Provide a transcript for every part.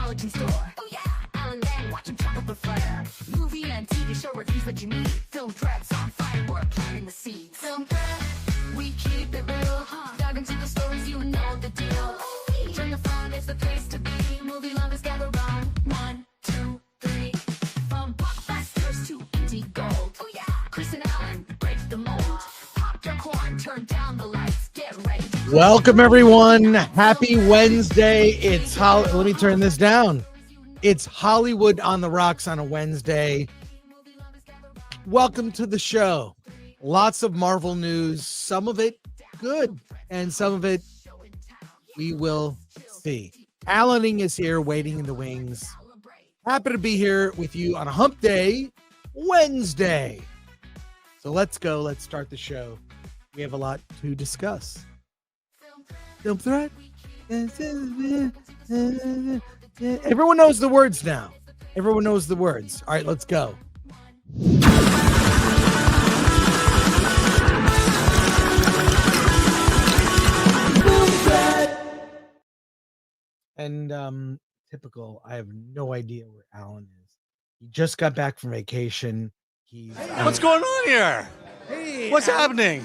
technology store. Oh yeah, Alan Ng, watch him chop up the fire. Movie and TV show reviews what you need. Film threats on fire, we're planting the seeds. Film threat, we keep it real. Dive into the stories, you know the deal. Turn your phone, it's the place to be. Movie lovers gather round. 1, 2, 3. From blockbusters to indie gold. Oh yeah, Chris and Alan break the mold. Pop your corn, turn down the lights, get ready. Welcome everyone. Happy Wednesday. Let me turn this down. It's Hollywood on the Rocks on a Wednesday. Welcome to the show. Lots of Marvel news, some of it good, and some of it we will see. Alan Ng is here waiting in the wings. Happy to be here with you on a hump day, Wednesday. So let's go. Let's start the show. We have a lot to discuss. Film threat. Everyone knows the words now. Everyone knows the words. All right, let's go. And typical, I have no idea where Alan is. He just got back from vacation. What's going on here? Hey, what's happening?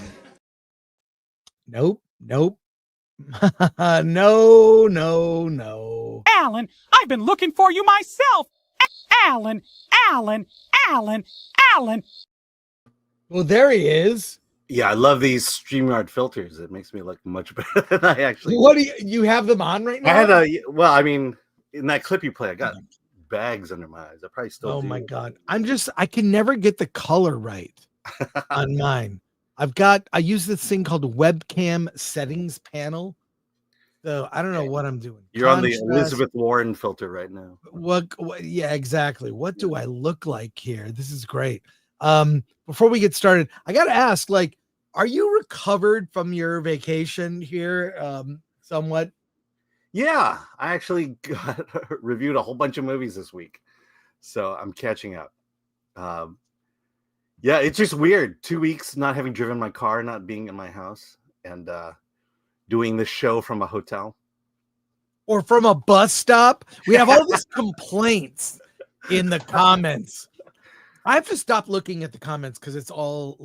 Nope. No. Alan, I've been looking for you myself. Alan. Well, there he is. Yeah, I love these StreamYard filters. It makes me look much better than I actually. What do you have them on right now? I had in that clip you play, I got bags under my eyes. I probably still do. Oh my God. I can never get the color right on mine. I use this thing called webcam settings panel. So I don't know what I'm doing. You're on the Elizabeth Warren filter right now. What? Yeah, exactly. What do I look like here? This is great. Before we get started, I got to ask, are you recovered from your vacation here? Somewhat. Yeah, I actually reviewed a whole bunch of movies this week. So I'm catching up. Yeah, it's just weird. 2 weeks not having driven my car, not being in my house, and doing this show from a hotel. Or from a bus stop. We have all these complaints in the comments. I have to stop looking at the comments because it's all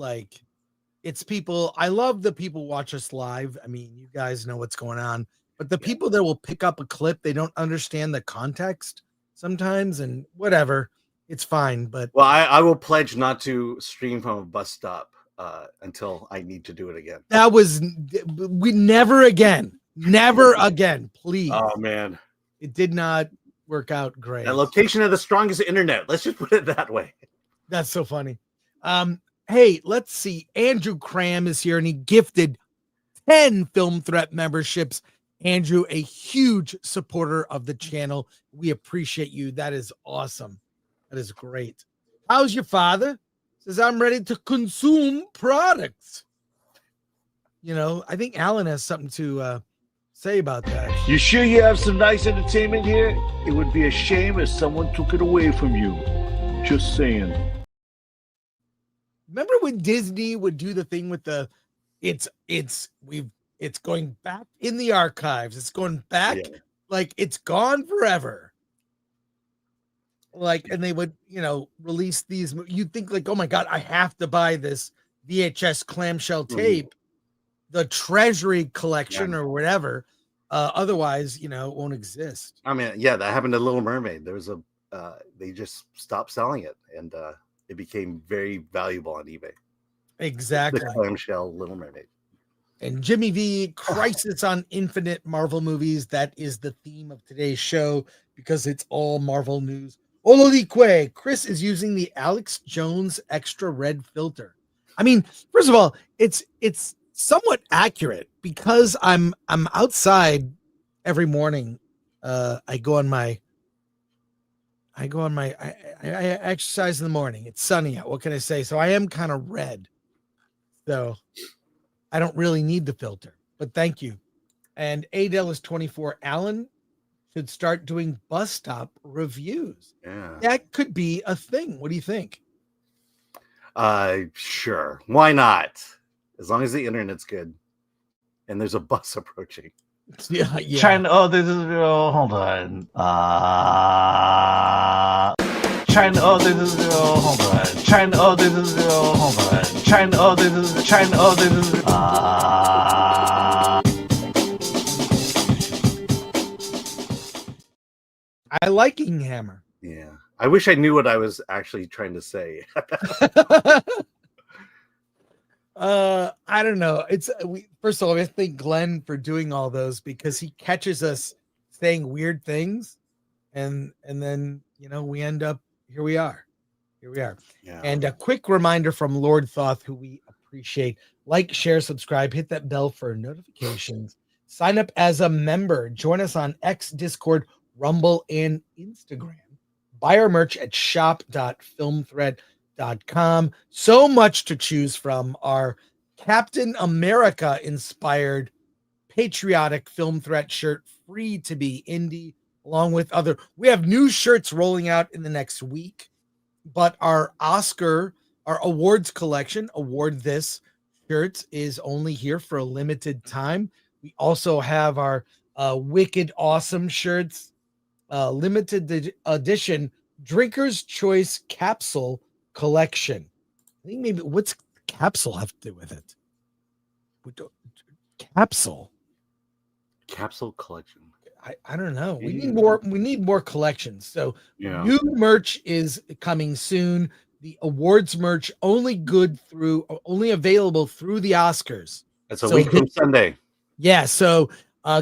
it's people. I love the people watch us live. I mean, you guys know what's going on. But the people that will pick up a clip, they don't understand the context sometimes, and whatever. It's fine, but I will pledge not to stream from a bus stop until I need to do it again. We never again, please. Oh man, it did not work out great. The location of the strongest internet. Let's just put it that way. That's so funny. Hey, let's see. Andrew Cram is here, and he gifted 10 Film Threat memberships. Andrew, a huge supporter of the channel. We appreciate you. That is awesome. That is great. How's your father? Says, I'm ready to consume products. I think Alan has something to say about that. You sure you have some nice entertainment here? It would be a shame if someone took it away from you. Just saying. Remember when Disney would do the thing with it's going back in the archives. It's going back it's gone forever. And they would, release these. You'd think oh my God, I have to buy this VHS clamshell tape, the Treasury collection or whatever. Otherwise, it won't exist. I mean, yeah, that happened to Little Mermaid. There was they just stopped selling it, and it became very valuable on eBay. Exactly. The clamshell Little Mermaid. And Jimmy V, Crisis on Infinite Marvel movies. That is the theme of today's show because it's all Marvel news. Ololique, Chris is using the Alex Jones extra red filter. I mean, first of all, it's somewhat accurate because I'm outside every morning. I exercise in the morning. It's sunny out. What can I say? So I am kind of red. So I don't really need the filter, but thank you. And Adele is 24. Alan should start doing bus stop reviews. Yeah. That could be a thing. What do you think? Sure. Why not? As long as the internet's good and there's a bus approaching. Yeah, yeah. China. Oh, this is. Oh, hold on. China. Oh, this is. Oh, hold on. China. Oh, this is. Oh, hold on. China. Oh, this is. China. Oh, this is. I like King Hammer. Yeah. I wish I knew what I was actually trying to say. I don't know. It's first of all, I thank Glenn for doing all those because he catches us saying weird things, and then we end up here. We are. Yeah. And a quick reminder from Lord Thoth, who we appreciate: like, share, subscribe, hit that bell for notifications. Sign up as a member. Join us on X, Discord, Rumble, and Instagram. Buy our merch at shop.filmthread.com. So much to choose from. Our Captain America inspired patriotic Film Threat shirt, free to be indie, along with other. We have new shirts rolling out in the next week, but our awards collection, Award This shirts, is only here for a limited time. We also have our Wicked Awesome shirts, limited edition Drinker's Choice capsule collection. I think maybe what's capsule have to do with it? Capsule I don't know. We need more collections. So new merch is coming soon. The awards merch only available through the Oscars. That's a week from Sunday. Yeah, so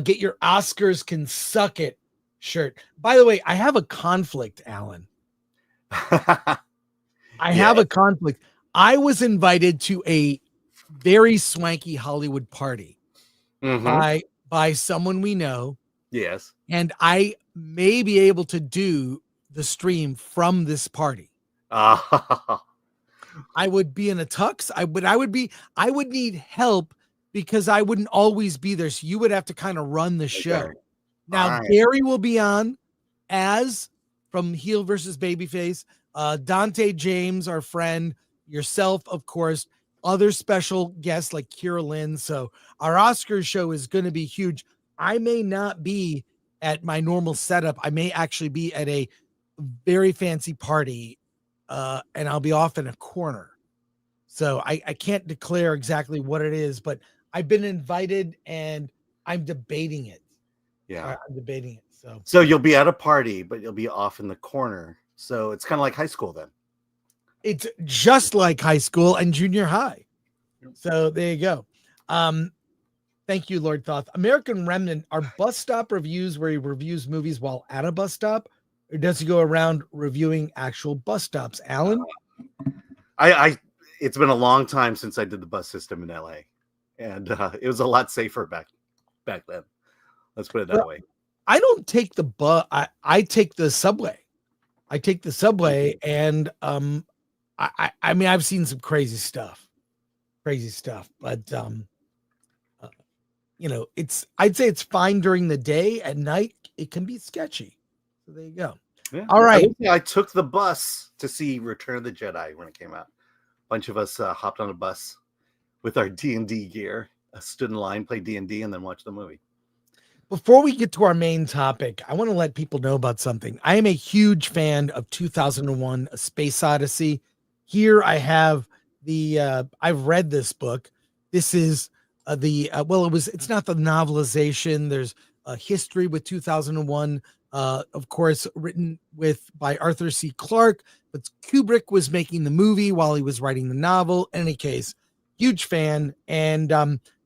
get your Oscars can suck it shirt. By the way, I have a conflict, Alan. I have a conflict. I was invited to a very swanky Hollywood party by someone we know. Yes. And I may be able to do the stream from this party. I would be in a tux. I would need help because I wouldn't always be there. So you would have to kind of run the show. Okay. Now, Gary will be on as from Heel versus Babyface. Dante James, our friend, yourself, of course, other special guests like Kira Lynn. So our Oscars show is going to be huge. I may not be at my normal setup. I may actually be at a very fancy party, and I'll be off in a corner. So I can't declare exactly what it is, but I've been invited and I'm debating it. Yeah. I'm debating it. So you'll be at a party, but you'll be off in the corner. So it's kind of like high school then. It's just like high school and junior high. So there you go. Thank you, Lord Thoth. American Remnant, are bus stop reviews where he reviews movies while at a bus stop, or does he go around reviewing actual bus stops? Alan? It's been a long time since I did the bus system in LA, and it was a lot safer back then. Let's put it that way. I don't take the bus. I take the subway. And I mean, I've seen some crazy stuff, but I'd say it's fine during the day. At night, it can be sketchy. So there you go. Yeah. All right. I took the bus to see Return of the Jedi when it came out. A bunch of us hopped on a bus with our D&D gear, stood in line, played D&D, and then watched the movie. Before we get to our main topic, I want to let people know about something. I am a huge fan of 2001: A Space Odyssey. Here I have I've read this book. This is it's not the novelization. There's a history with 2001, of course, written by Arthur C. Clarke, but Kubrick was making the movie while he was writing the novel. In any case, huge fan. And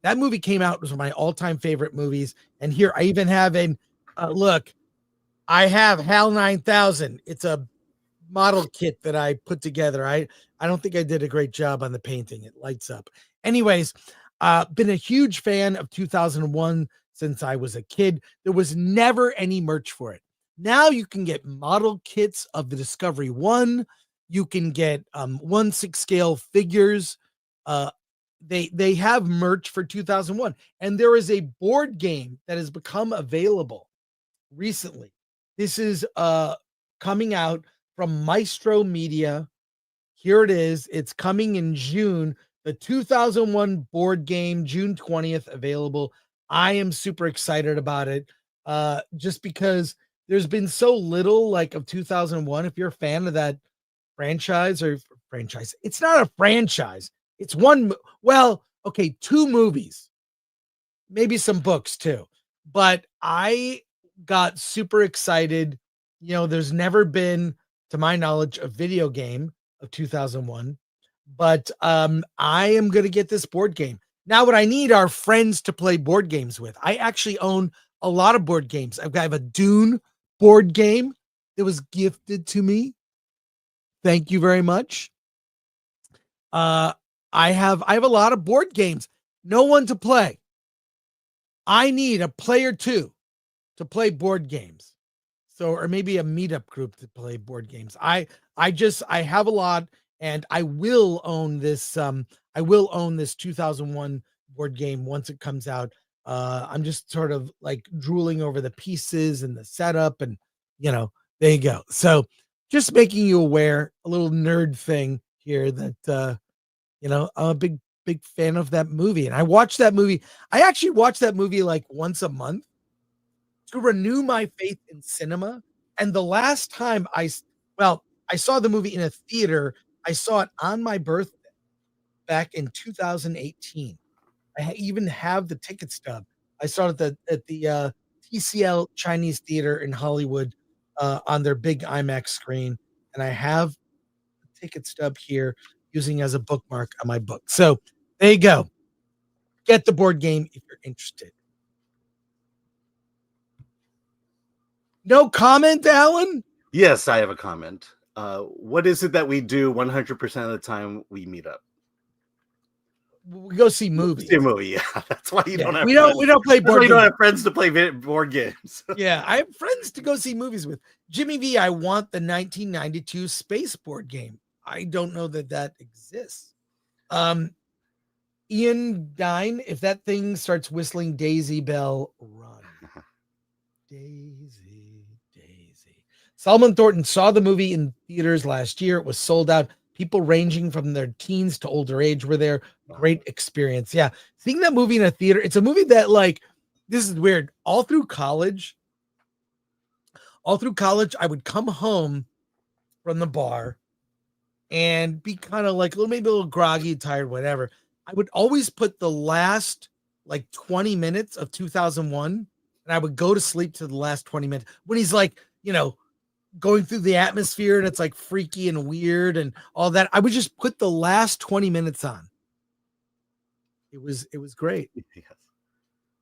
that movie came out, was one of my all-time favorite movies. And here I even have look, I have HAL 9000. It's a model kit that I put together. I don't think I did a great job on the painting. It lights up. Anyways, been a huge fan of 2001 since I was a kid. There was never any merch for it. Now you can get model kits of the Discovery 1. You can get 1/6 scale figures. They have merch for 2001, and there is a board game that has become available recently. This is coming out from Maestro Media. Here it is. It's coming in June. The 2001 board game, June 20th, available. I am super excited about it. Just because there's been so little like of 2001. If you're a fan of that franchise, it's not a franchise. It's well, okay, 2 movies, maybe some books too. But I got super excited. There's never been, to my knowledge, a video game of 2001. But I am going to get this board game. Now, what I need are friends to play board games with. I actually own a lot of board games. I have a Dune board game that was gifted to me. Thank you very much. I have a lot of board games. No one to play. I need a player 2 to play board games. Or maybe a meetup group to play board games. I have a lot, and I will own this. I will own this 2001 board game once it comes out. I'm just sort of like drooling over the pieces and the setup, and there you go. So just making you aware, a little nerd thing here that I'm a big fan of that movie, and I watched that movie. I actually watch that movie like once a month to renew my faith in cinema. And the last time I saw the movie in a theater, I saw it on my birthday back in 2018. I even have the ticket stub. I saw it at the TCL Chinese Theater in Hollywood on their big IMAX screen. And I have the ticket stub here using as a bookmark on my book. So there you go. Get the board game if you're interested. No comment, Alan? Yes, I have a comment. What is it that we do 100% of the time we meet up? We go see movies. See a movie, yeah. That's why you don't have we don't play board games. We don't have friends to play board games. Yeah, I have friends to go see movies with. Jimmy V, I want the 1992 space board game. I don't know that exists. Ian Dine, if that thing starts whistling Daisy Bell, run. Daisy. Solomon Thornton saw the movie in theaters last year. It was sold out. People ranging from their teens to older age were there. Great experience. Yeah. Seeing that movie in a theater, it's a movie that, like, this is weird. All through college, I would come home from the bar and be kind of like maybe a little groggy, tired, whatever. I would always put the last like 20 minutes of 2001, and I would go to sleep to the last 20 minutes when he's like, going through the atmosphere and it's like freaky and weird and all that. I would just put the last 20 minutes on. It was great. Yes.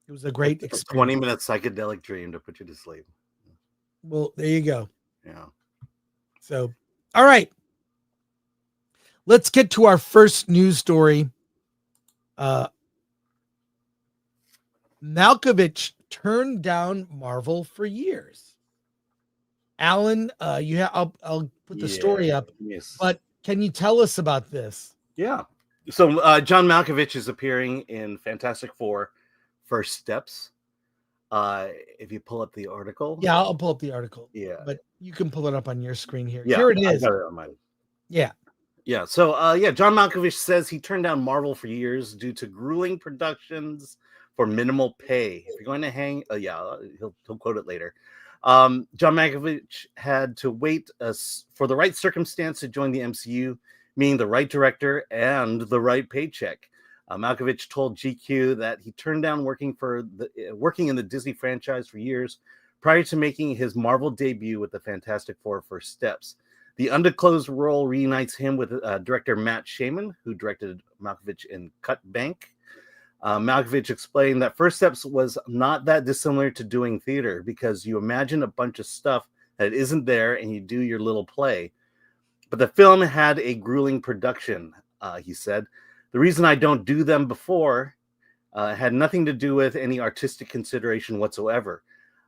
It was a great experience. 20-minute psychedelic dream to put you to sleep. Well, there you go. Yeah. So, all right. Let's get to our first news story. Malkovich turned down Marvel for years. Alan, I'll put the story up. Yes. But can you tell us about this? Yeah. So John Malkovich is appearing in Fantastic Four: First Steps. If you pull up the article. Yeah, I'll pull up the article. Yeah. But you can pull it up on your screen here. Yeah, Here it is. I got it on mine. Yeah. Yeah. So John Malkovich says he turned down Marvel for years due to grueling productions for minimal pay. If you're going to hang, he'll quote it later. John Malkovich had to wait for the right circumstance to join the MCU, meaning the right director and the right paycheck. Malkovich told GQ that he turned down working in the Disney franchise for years prior to making his Marvel debut with the Fantastic Four: First Steps. The undisclosed role reunites him with director Matt Shaman, who directed Malkovich in Cut Bank. Malkovich explained that First Steps was not that dissimilar to doing theater because you imagine a bunch of stuff that isn't there and you do your little play. But the film had a grueling production, he said. The reason I don't do them before had nothing to do with any artistic consideration whatsoever.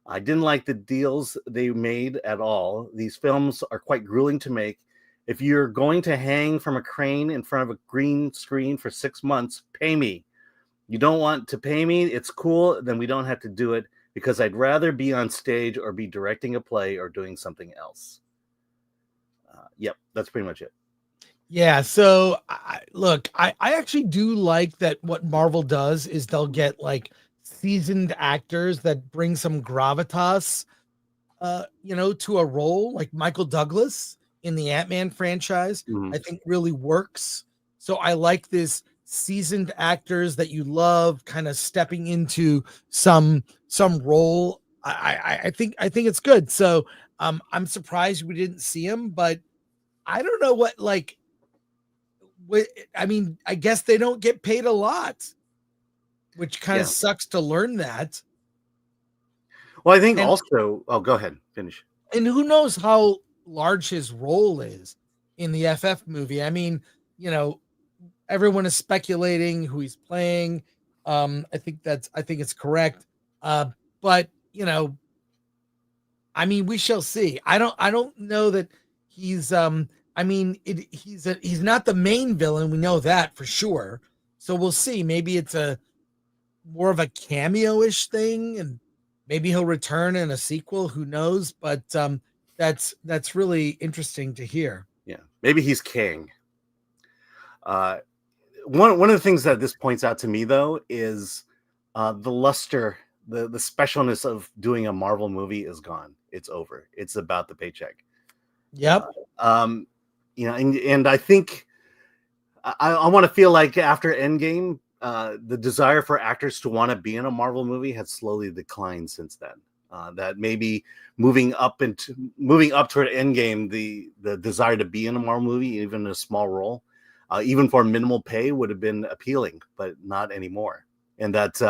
I didn't like the deals they made at all. These films are quite grueling to make. If you're going to hang from a crane in front of a green screen for 6 months, pay me. You don't want to pay me, it's cool, then we don't have to do it because I'd rather be on stage or be directing a play or doing something else. Yep, that's pretty much it. Yeah, so I actually do like that what Marvel does is they'll get like seasoned actors that bring some gravitas, to a role like Michael Douglas in the Ant-Man franchise. Mhm. I think really works. So I like this seasoned actors that you love kind of stepping into some role. I think it's good. So I'm surprised we didn't see him, but I don't know I mean, I guess they don't get paid a lot, which kind of Yeah. sucks to learn that. Well, I think And also. Oh, go ahead. Finish. and who knows how large his role is in the FF movie. I mean, everyone is speculating who he's playing. I think it's correct. But I mean, we shall see. I don't know that he's I mean, he's not the main villain. We know that for sure. So we'll see. Maybe it's a more of a cameo-ish thing, and maybe he'll return in a sequel. Who knows? But that's really interesting to hear. Yeah, maybe he's king. One of the things that this points out to me, though, is the luster, the specialness of doing a Marvel movie is gone. It's over. It's about the paycheck. Yep. And I think I want to feel like after Endgame, the desire for actors to want to be in a Marvel movie has slowly declined since then. That maybe moving up toward Endgame, the desire to be in a Marvel movie, even in a small role, even for minimal pay, would have been appealing, but not anymore. And that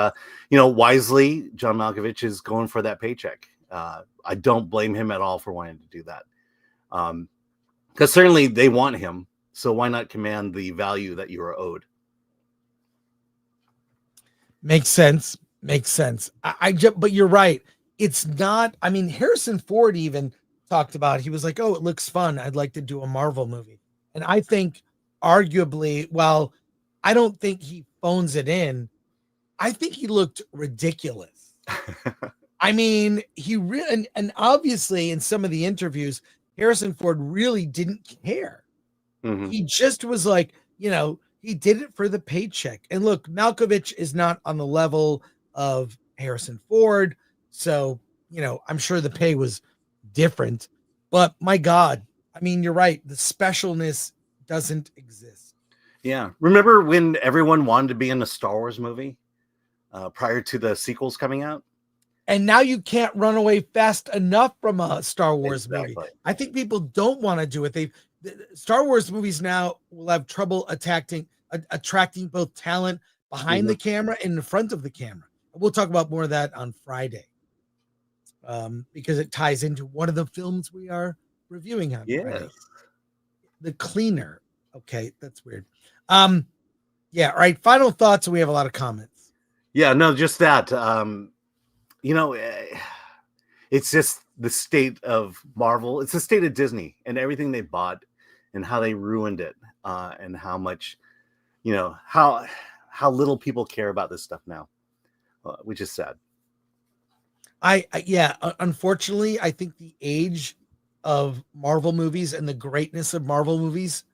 wisely, John Malkovich is going for that paycheck. I don't blame him at all for wanting to do that, because certainly they want him. So why not command the value that you are owed? Makes sense. But you're right. It's not. I mean, Harrison Ford even talked about. He was like, "Oh, it looks fun. I'd like to do a Marvel movie." And I think, arguably, well, I don't think he phones it in. I think he looked ridiculous. I mean, he really, and obviously in some of the interviews, Harrison Ford really didn't care. Mhm. He just was like, he did it for the paycheck. And look, Malkovich is not on the level of Harrison Ford. So, I'm sure the pay was different. But my God, I mean, you're right. The specialness doesn't exist. Yeah. Remember when everyone wanted to be in a Star Wars movie prior to the sequels coming out? And now you can't run away fast enough from a Star Wars movie. I think people don't want to do it. Star Wars movies now will have trouble attracting both talent behind the camera and in front of the camera. We'll talk about more of that on Friday, because it ties into one of the films we are reviewing on Friday. The Cleaner. Okay, that's weird. Yeah, all right. Final thoughts. We have a lot of comments. Yeah, no, just that. It's just the state of Marvel. It's the state of Disney and everything they bought and how they ruined it, and how much, how little people care about this stuff now, which is sad. Unfortunately, I think the age of Marvel movies and the greatness of Marvel movies,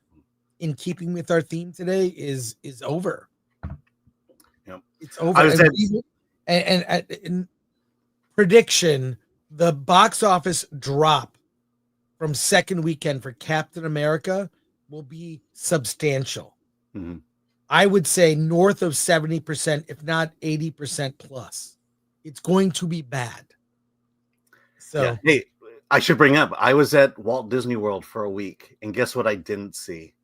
in keeping with our theme today, is over. Yep. It's over. And prediction, the box office drop from second weekend for Captain America will be substantial. Mm-hmm. I would say north of 70%, if not 80% plus. It's going to be bad. So, yeah. Hey, I should bring up, I was at Walt Disney World for a week, and guess what I didn't see?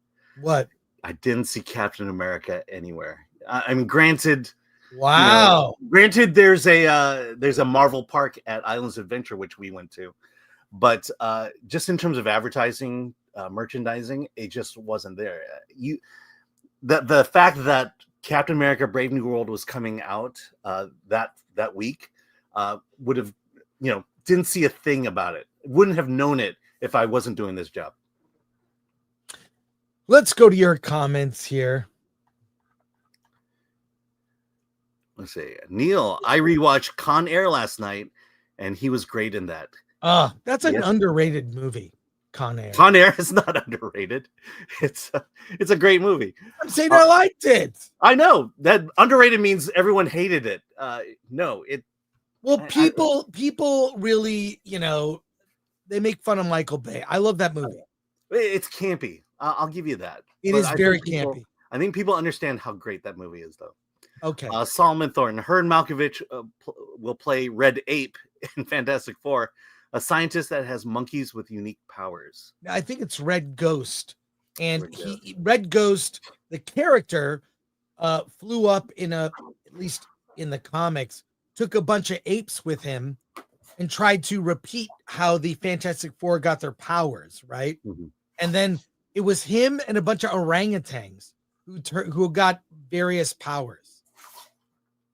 What? I didn't see Captain America anywhere. I mean, granted, wow. Granted, there's a Marvel park at Islands Adventure, which we went to, but just in terms of advertising, merchandising, it just wasn't there. The fact that Captain America: Brave New World was coming out that week would have, didn't see a thing about it. Wouldn't have known it if I wasn't doing this job. Let's go to your comments here. Let's see. Neil, I rewatched Con Air last night, and he was great in that. That's an underrated movie. Con Air. Con Air is not underrated. It's a great movie. I'm saying I liked it. I know that underrated means everyone hated it. No, it. Well, people really, they make fun of Michael Bay. I love that movie. It's campy. I'll give you that. It is very campy. I think people understand how great that movie is, though. Okay. Solomon Thornton, Herb Malkovich will play Red Ape in Fantastic Four, a scientist that has monkeys with unique powers. I think it's Red Ghost, and Red Ghost, the character, flew up at least in the comics, took a bunch of apes with him, and tried to repeat how the Fantastic Four got their powers, right? Mm-hmm. And then it was him and a bunch of orangutans who got various powers.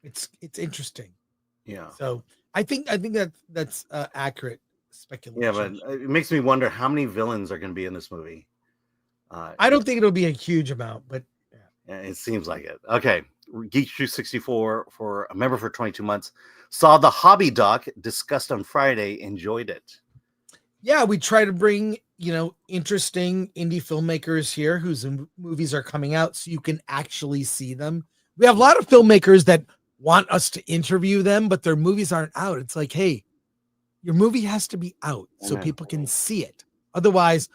It's interesting. Yeah. So I think that's accurate speculation. Yeah, but it makes me wonder how many villains are going to be in this movie. I don't think it'll be a huge amount, but yeah, it seems like it. Okay, Geek Street 64 for a member for 22 months saw the Hobby Doc, discussed on Friday, enjoyed it. Yeah, we try to bring interesting indie filmmakers here whose movies are coming out, so you can actually see them. We have a lot of filmmakers that want us to interview them, but their movies aren't out. It's like, hey, your movie has to be out so people can see it. Otherwise,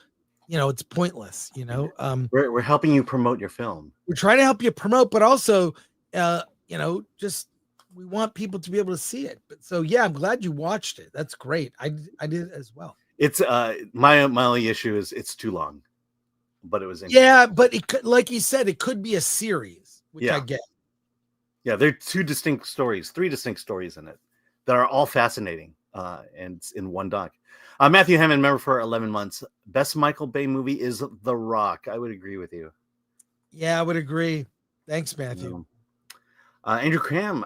it's pointless. We're helping you promote your film. We're trying to help you promote, but also, just we want people to be able to see it. But so yeah, I'm glad you watched it. That's great. I did as well. It's my only issue is it's too long, but it was yeah, but it could, like you said, it could be a series, which I get. Yeah, there are three distinct stories in it that are all fascinating, and it's in one doc. Matthew Hammond, member for 11 months. Best Michael Bay movie is The Rock. I would agree with you. Yeah, I would agree. Thanks, Matthew. Andrew Cram.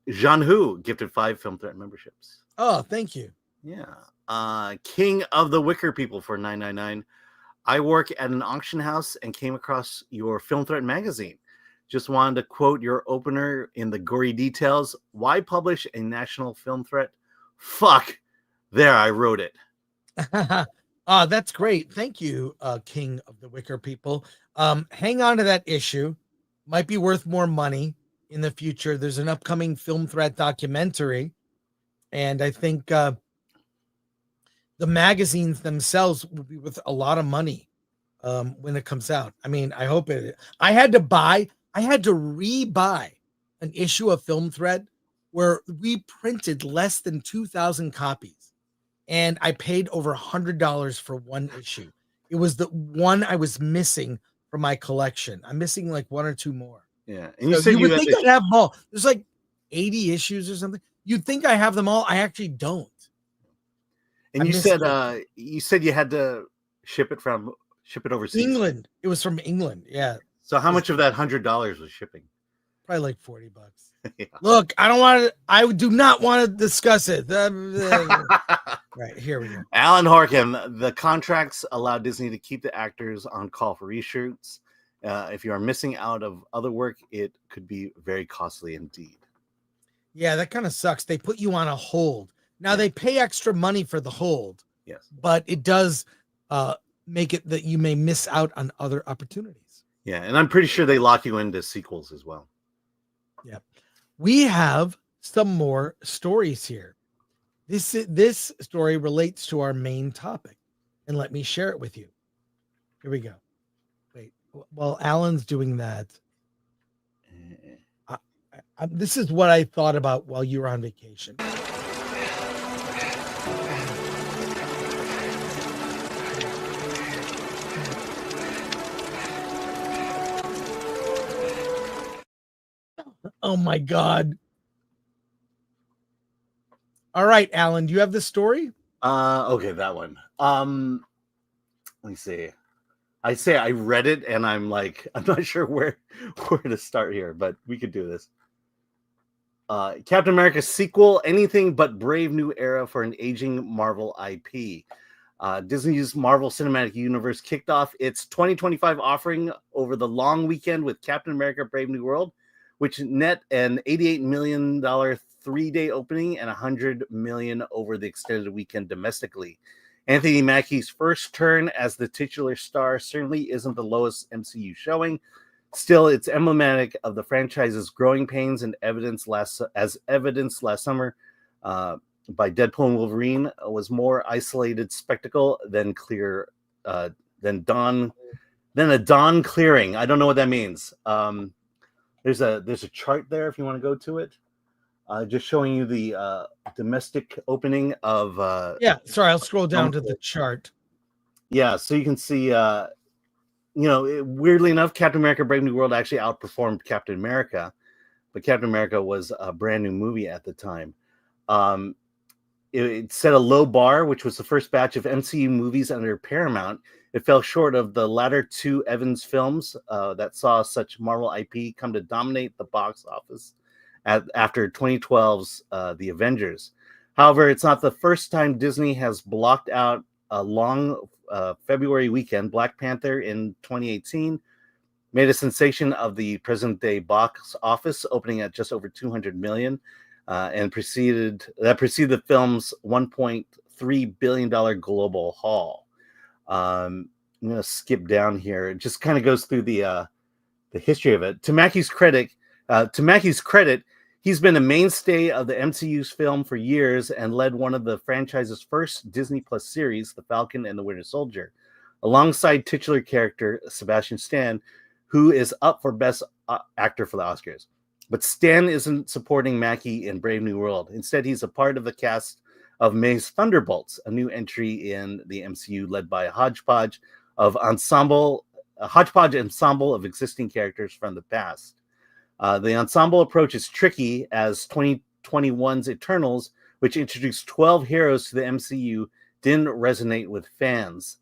Jean Hu gifted 5 Film Threat memberships. Oh, thank you. Yeah. King of the Wicker People for $9.99. I work at an auction house and came across your Film Threat magazine. Just wanted to quote your opener in the gory details. Why publish a national film threat? Fuck. There, I wrote it. That's great. Thank you, King of the Wicker People. Hang on to that issue. Might be worth more money in the future. There's an upcoming Film Threat documentary, and I think the magazines themselves will be worth a lot of money when it comes out. I mean, I hope it. I had to re-buy an issue of Film Threat where we printed less than 2,000 copies, and I paid over $100 for one issue. It was the one I was missing from my collection. I'm missing like 1 or 2 more. Yeah, and so you would think I'd have them all. There's like 80 issues or something. You'd think I have them all. I actually don't. And you said you had to ship it overseas. England. It was from England. Yeah. So how much of that $100 was shipping? Probably like $40. Yeah. Look, I do not want to discuss it. Right, here we go. Alan Horkin, the contracts allow Disney to keep the actors on call for reshoots. If you are missing out of other work, it could be very costly indeed. Yeah, that kind of sucks. They put you on a hold. Now they pay extra money for the hold. Yes. But it does make it that you may miss out on other opportunities. Yeah, and I'm pretty sure they lock you into sequels as well. Yeah. We have some more stories here. This story relates to our main topic, and let me share it with you. Here we go. Wait, while Alan's doing that, this is what I thought about while you were on vacation. Oh my God. All right, Alan, do you have the story? Okay, that one. Let me see. I say I read it and I'm not sure where to start here, but we could do this. Captain America sequel, anything but brave new era for an aging Marvel IP. Disney's Marvel Cinematic Universe kicked off its 2025 offering over the long weekend with Captain America Brave New World, which net an $88 million 3-day opening and $100 million over the extended weekend domestically. Anthony Mackie's first turn as the titular star certainly isn't the lowest MCU showing. Still, it's emblematic of the franchise's growing pains and evidenced last summer by Deadpool and Wolverine was more isolated spectacle than a dawn clearing. I don't know what that means. There's a chart there if you want to go to it. Just showing you the domestic opening of Sorry, I'll scroll down to the chart. Yeah, so you can see weirdly enough, Captain America Brave New World actually outperformed Captain America, but Captain America was a brand new movie at the time. It set a low bar, which was the first batch of MCU movies under Paramount. It fell short of the latter two Evans films that saw such Marvel IP come to dominate the box office after 2012's The Avengers. However, it's not the first time Disney has blocked out a long February weekend. Black Panther in 2018 made a sensation of the present-day box office, opening at just over 200 million, and preceded the film's $1.3 billion global haul. I'm going to skip down here. It just kind of goes through the history of it. To Mackie's credit, he's been a mainstay of the MCU's film for years and led one of the franchise's first Disney Plus series, The Falcon and the Winter Soldier, alongside titular character Sebastian Stan, who is up for Best Actor for the Oscars. But Stan isn't supporting Mackie in Brave New World. Instead, he's a part of the cast of May's Thunderbolts, a new entry in the MCU led by a hodgepodge ensemble of existing characters from the past. The ensemble approach is tricky, as 2021's Eternals, which introduced 12 heroes to the MCU, didn't resonate with fans.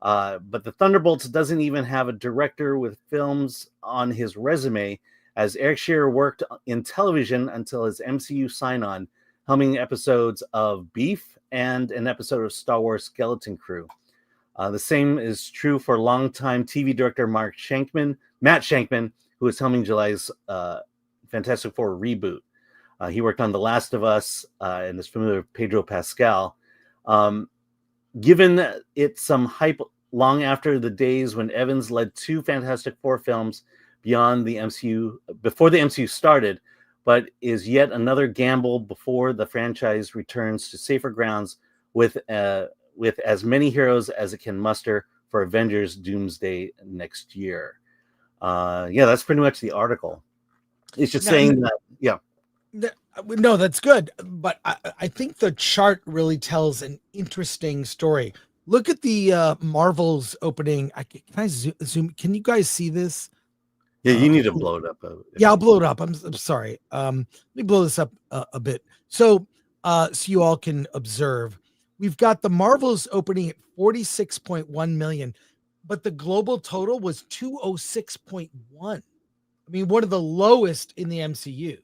But the Thunderbolts doesn't even have a director with films on his resume, as Eric Shearer worked in television until his MCU sign-on, helming episodes of Beef and an episode of Star Wars Skeleton Crew. The same is true for longtime TV director Matt Shankman, who is helming July's Fantastic Four reboot. He worked on The Last of Us and is familiar with Pedro Pascal. Given it some hype long after the days when Evans led two Fantastic Four films before the MCU started, but is yet another gamble before the franchise returns to safer grounds with as many heroes as it can muster for Avengers Doomsday next year. That's pretty much the article. It's just saying that, No, that's good. But I think the chart really tells an interesting story. Look at the Marvel's opening. Can I zoom? Can you guys see this? Yeah, you need to blow it up. I'll blow it up. I'm sorry. Let me blow this up a bit so you all can observe. We've got the Marvel's opening at 46.1 million, but the global total was 206.1. I mean, one of the lowest in the MCU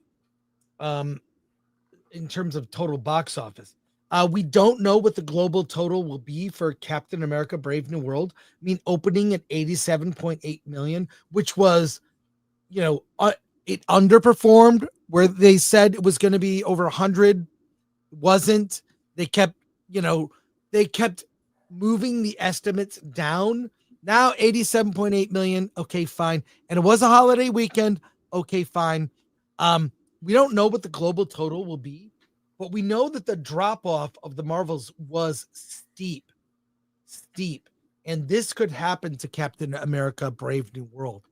in terms of total box office. We don't know what the global total will be for Captain America Brave New World. I mean, opening at 87.8 million, which was, it underperformed where they said it was going to be over 100. Wasn't. They kept moving the estimates down. Now 87.8 million. Okay, fine. And it was a holiday weekend. Okay, fine. We don't know what the global total will be, but we know that the drop off of the Marvels was steep. And this could happen to Captain America Brave New World.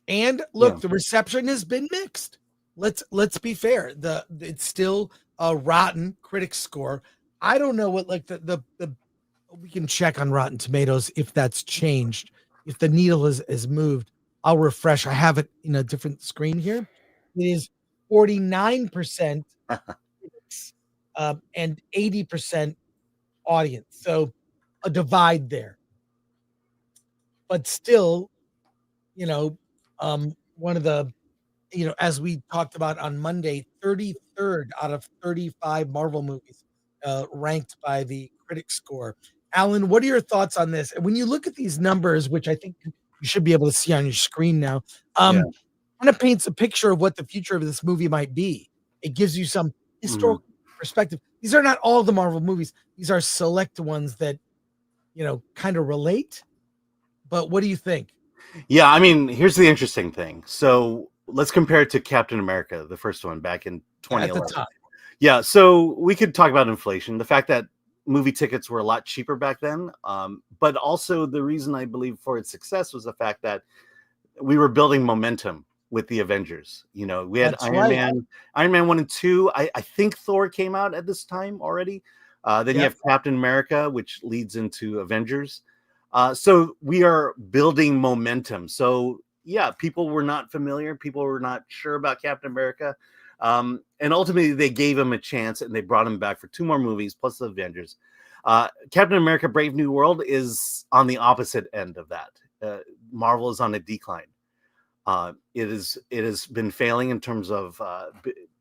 And look, the reception has been mixed. Let's be fair. It's still a rotten critic score. I don't know what the we can check on Rotten Tomatoes if that's changed. If the needle is moved, I'll refresh. I have it in a different screen here. It is 49% and 80% audience. So a divide there. But still, one of the, as we talked about on Monday, 33rd out of 35 Marvel movies ranked by the critic score. Alan, what are your thoughts on this? And when you look at these numbers, which I think you should be able to see on your screen now, kind of paints a picture of what the future of this movie might be. It gives you some historical perspective. These are not all the Marvel movies. These are select ones that, kind of relate. But what do you think? Yeah, I mean, here's the interesting thing. So let's compare it to Captain America, the first one back in At the 2011. top. Yeah, so we could talk about inflation, the fact that movie tickets were a lot cheaper back then. But also the reason I believe for its success was the fact that we were building momentum with the Avengers. We had That's Iron right. Man, Iron Man 1 and 2. I think Thor came out at this time already. Then you Yep. have Captain America, which leads into Avengers. So we are building momentum. So yeah, people were not familiar. People were not sure about Captain America. And ultimately they gave him a chance and they brought him back for 2 more movies plus the Avengers. Captain America Brave New World is on the opposite end of that. Marvel is on a decline. It has been failing in terms of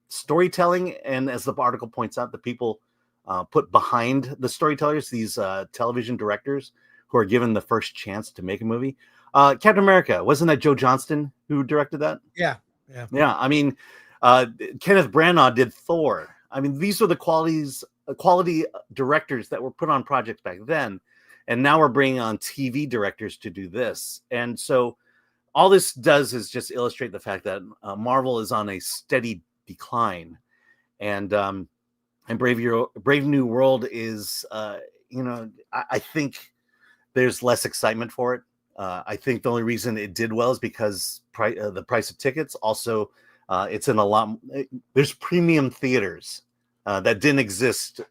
storytelling, and as the article points out, the people put behind the storytellers, these television directors who are given the first chance to make a movie. Captain America, wasn't that Joe Johnston who directed that? Yeah. I mean, Kenneth Branagh did Thor. I mean, these were the quality directors that were put on projects back then, and now we're bringing on TV directors to do this. And so all this does is just illustrate the fact that Marvel is on a steady decline, and Brave New World is, I think there's less excitement for it. I think the only reason it did well is because the price of tickets. Also, it's in a lot. There's premium theaters that didn't exist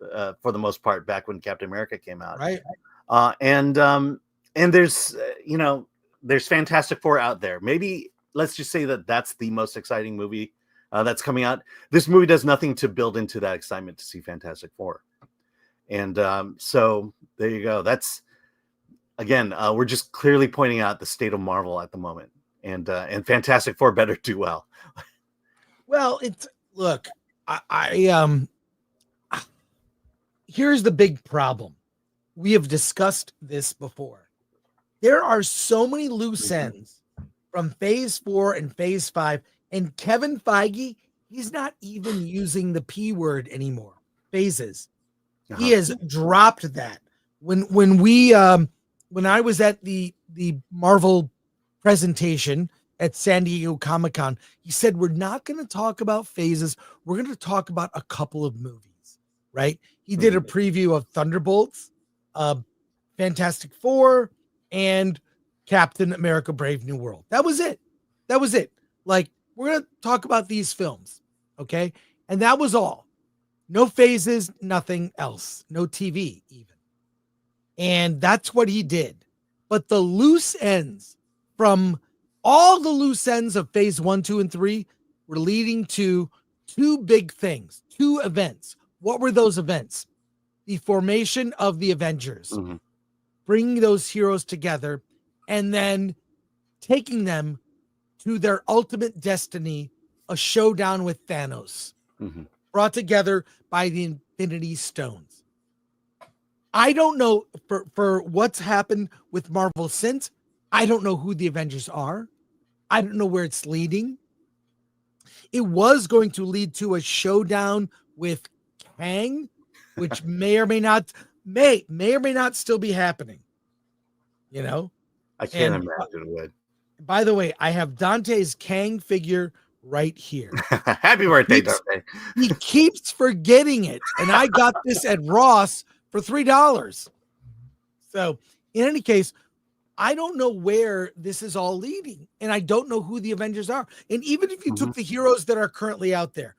for the most part back when Captain America came out. Right. And there's there's Fantastic Four out there. Maybe let's just say that that's the most exciting movie that's coming out. This movie does nothing to build into that excitement to see Fantastic Four. And so there you go. That's, again, we're just clearly pointing out the state of Marvel at the moment. And Fantastic Four better do well. Well, look, here's the big problem. We have discussed this before. There are so many loose ends from phase 4 and phase 5, and Kevin Feige, he's not even using the P word anymore. Phases. He has dropped that. When I was at the Marvel presentation at San Diego Comic-Con, he said, we're not going to talk about phases. We're going to talk about a couple of movies, right? He did a preview of Thunderbolts, Fantastic Four, and Captain America Brave New World. That was it. Like, we're going to talk about these films, okay? And that was all. No phases, nothing else. No TV even. And that's what he did. But the loose ends from all the loose ends of phase 1, 2, and 3 were leading to 2 big things, 2 events. What were those events? The formation of the Avengers, bringing those heroes together, and then taking them to their ultimate destiny, a showdown with Thanos, brought together by the Infinity Stones. I don't know for what's happened with Marvel since. I don't know who the Avengers are. I don't know where it's leading. It was going to lead to a showdown with Kang, which may or may not still be happening. I can't imagine it would. By the way, I have Dante's Kang figure right here. Happy birthday, Dante. He keeps forgetting it. And I got this at Ross for $3. So in any case, I don't know where this is all leading. And I don't know who the Avengers are. And even if you took the heroes that are currently out there,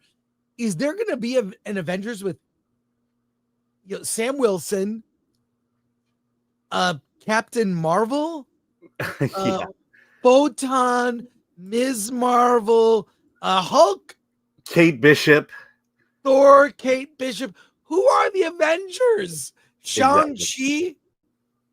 is there going to be an Avengers with Sam Wilson, Captain Marvel, Photon, Ms. Marvel, Hulk, Kate Bishop, Thor, Kate Bishop? Who are the Avengers? Shang-Chi?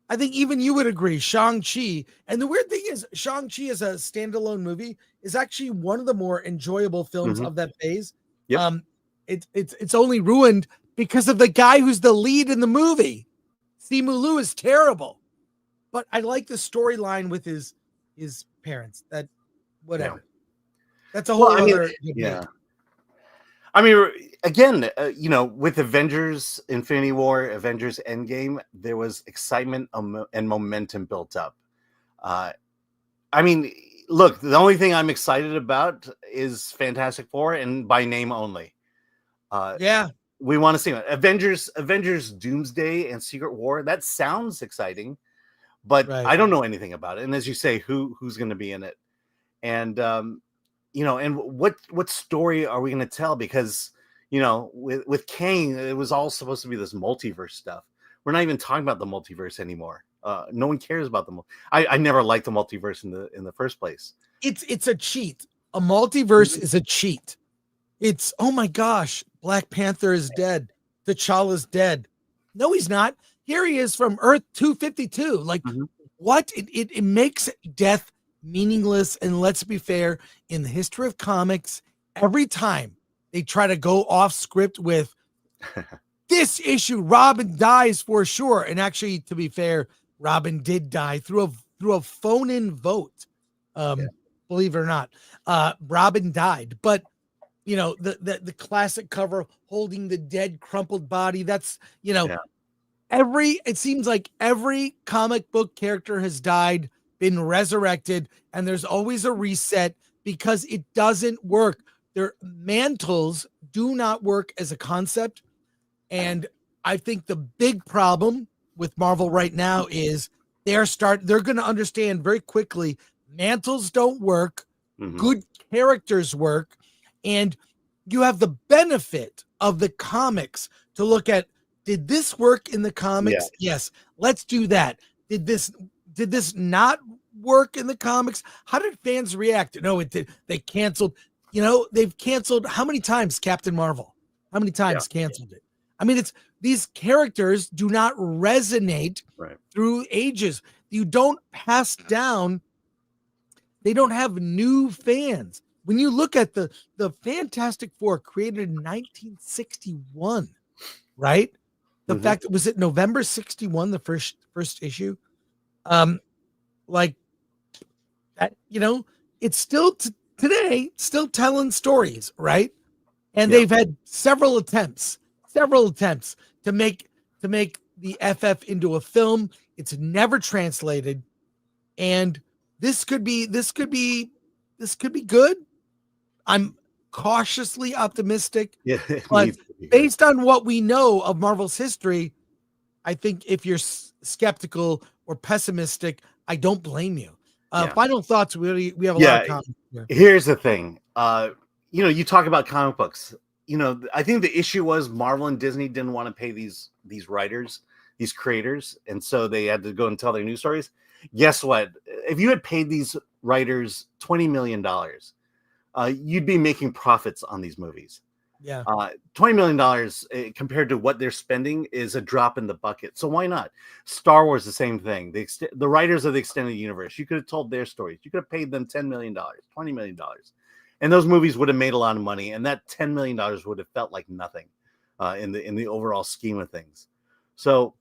I think even you would agree, Shang-Chi. And the weird thing is, Shang-Chi as a standalone movie is actually one of the more enjoyable films of that phase. Yep. It's only ruined because of the guy who's the lead in the movie. Simu Liu is terrible. But I like the storyline with his parents. That whatever. Yeah. That's a whole other debate. Yeah. I mean, again, with Avengers Infinity War, Avengers Endgame, there was excitement and momentum built up. I mean, look, the only thing I'm excited about is Fantastic Four, and by name only. Yeah. We want to see it. Avengers Doomsday and Secret War. That sounds exciting, but Right. I don't know anything about it. And as you say, who's going to be in it? And and what story are we going to tell? Because with Kang, it was all supposed to be this multiverse stuff. We're not even talking about the multiverse anymore. No one cares about the. I never liked the multiverse in the first place. It's a cheat. A multiverse is a cheat. It's, oh my gosh, Black Panther is dead. T'Challa's dead. No, he's not. Here he is from Earth 252. Like, what? It makes death meaningless. And let's be fair, in the history of comics, every time they try to go off script with this issue, Robin dies for sure. And actually, to be fair, Robin did die through a phone-in vote. Believe it or not, Robin died. But the classic cover holding the dead crumpled body. That's it seems like every comic book character has died, been resurrected, and there's always a reset because it doesn't work. Their mantles do not work as a concept. And I think the big problem with Marvel right now is they're going to understand very quickly mantles don't work. Good characters work. And you have the benefit of the comics to look at, did this work in the comics? Yes. Let's do that. Did this not work in the comics? How did fans react? No, it did. They canceled, they've canceled how many times Captain Marvel? How many times canceled it? I mean, these characters do not resonate through ages. You don't pass down. They don't have new fans. When you look at the Fantastic Four created in 1961, right? The fact that was it November 61, the first issue? Like that, it's still today, still telling stories, right? And they've had several attempts to make the FF into a film. It's never translated. And this could be good. I'm cautiously optimistic, but based on what we know of Marvel's history, I think if you're skeptical or pessimistic, I don't blame you. Final thoughts. We have a lot of comments here. Here's the thing. You talk about comic books. I think the issue was Marvel and Disney didn't want to pay these writers, these creators, and so they had to go and tell their news stories. Guess what? If you had paid these writers $20 million, you'd be making profits on these movies. Yeah. $20 million compared to what they're spending is a drop in the bucket. So why not? Star Wars, the same thing. The writers of the extended universe, you could have told their stories. You could have paid them $10 million, $20 million. And those movies would have made a lot of money. And that $10 million would have felt like nothing in the overall scheme of things. So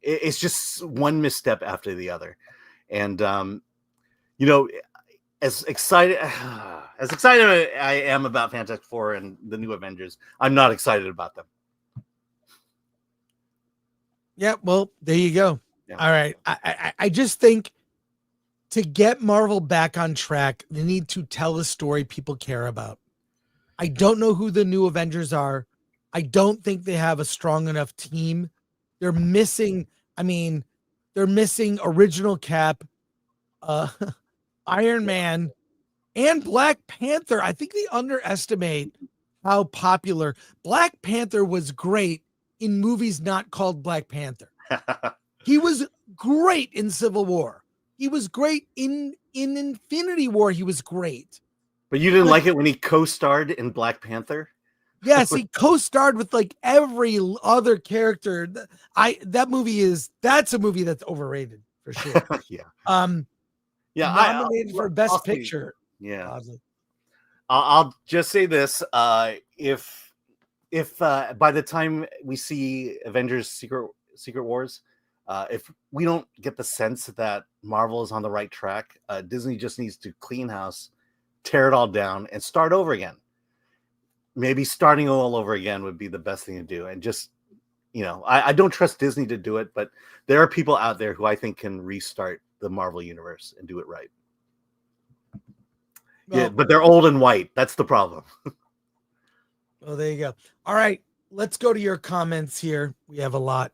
it's just one misstep after the other. And, as excited as I am about Fantastic Four and the new Avengers, I'm not excited about them. Yeah, well, there you go. Yeah. All right. I just think to get Marvel back on track, they need to tell a story people care about. I don't know who the new Avengers are. I don't think they have a strong enough team. They're missing original Cap, Iron Man, and Black Panther. I think they underestimate how popular Black Panther was. Great in movies not called Black Panther. He was great in Civil War. He was great in Infinity War. He was great. But you didn't like it when he co-starred in Black Panther? Yes, he co-starred with like every other character. That's a movie that's overrated for sure. Nominated for Best Picture. Yeah. I'll just say this. If by the time we see Avengers Secret Wars, if we don't get the sense that Marvel is on the right track, Disney just needs to clean house, tear it all down, and start over again. maybe starting all over again would be the best thing to do. And just, I don't trust Disney to do it, but there are people out there who I think can restart the Marvel universe and do it right. Well, yeah, but they're old and white. That's the problem. Well, there you go. All right, let's go to your comments here. We have a lot.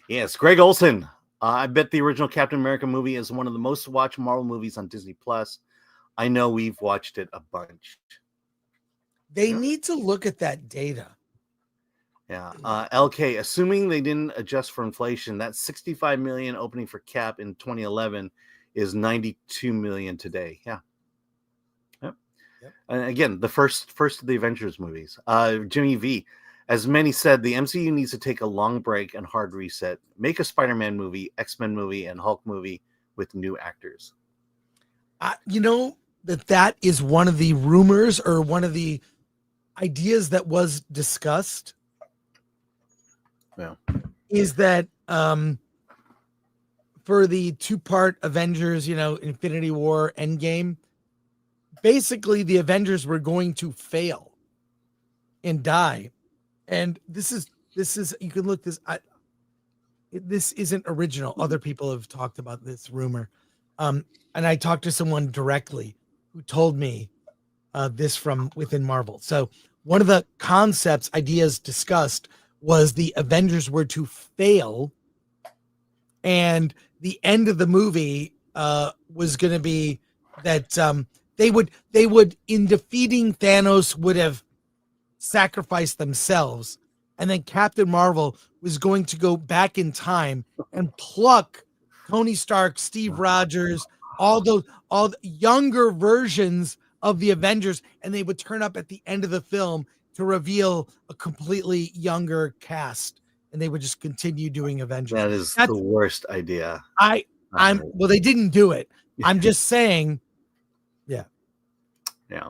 Yes, Greg Olson. I bet the original Captain America movie is one of the most watched Marvel movies on Disney Plus. I know we've watched it a bunch. They need to look at that data. Yeah. LK, assuming they didn't adjust for inflation, that 65 million opening for Cap in 2011 is 92 million today. Yeah. Yep. And again, the first of the Avengers movies. Jimmy V, as many said, the MCU needs to take a long break and hard reset. Make a Spider-Man movie, X-Men movie, and Hulk movie with new actors. You know that is one of the rumors or one of the ideas that was discussed. Yeah. Is that for the 2-part Avengers, Infinity War, Endgame, basically the Avengers were going to fail and die. And this is you can look this. This isn't original. Other people have talked about this rumor, and I talked to someone directly who told me this from within Marvel. So one of the ideas discussed was the Avengers were to fail, and the end of the movie was going to be that they would in defeating Thanos would have sacrificed themselves, and then Captain Marvel was going to go back in time and pluck Tony Stark, Steve Rogers, all the younger versions of the Avengers, and they would turn up at the end of the film to reveal a completely younger cast, and they would just continue doing Avengers. That's the worst idea. Well, they didn't do it. I'm just saying, yeah. Yeah.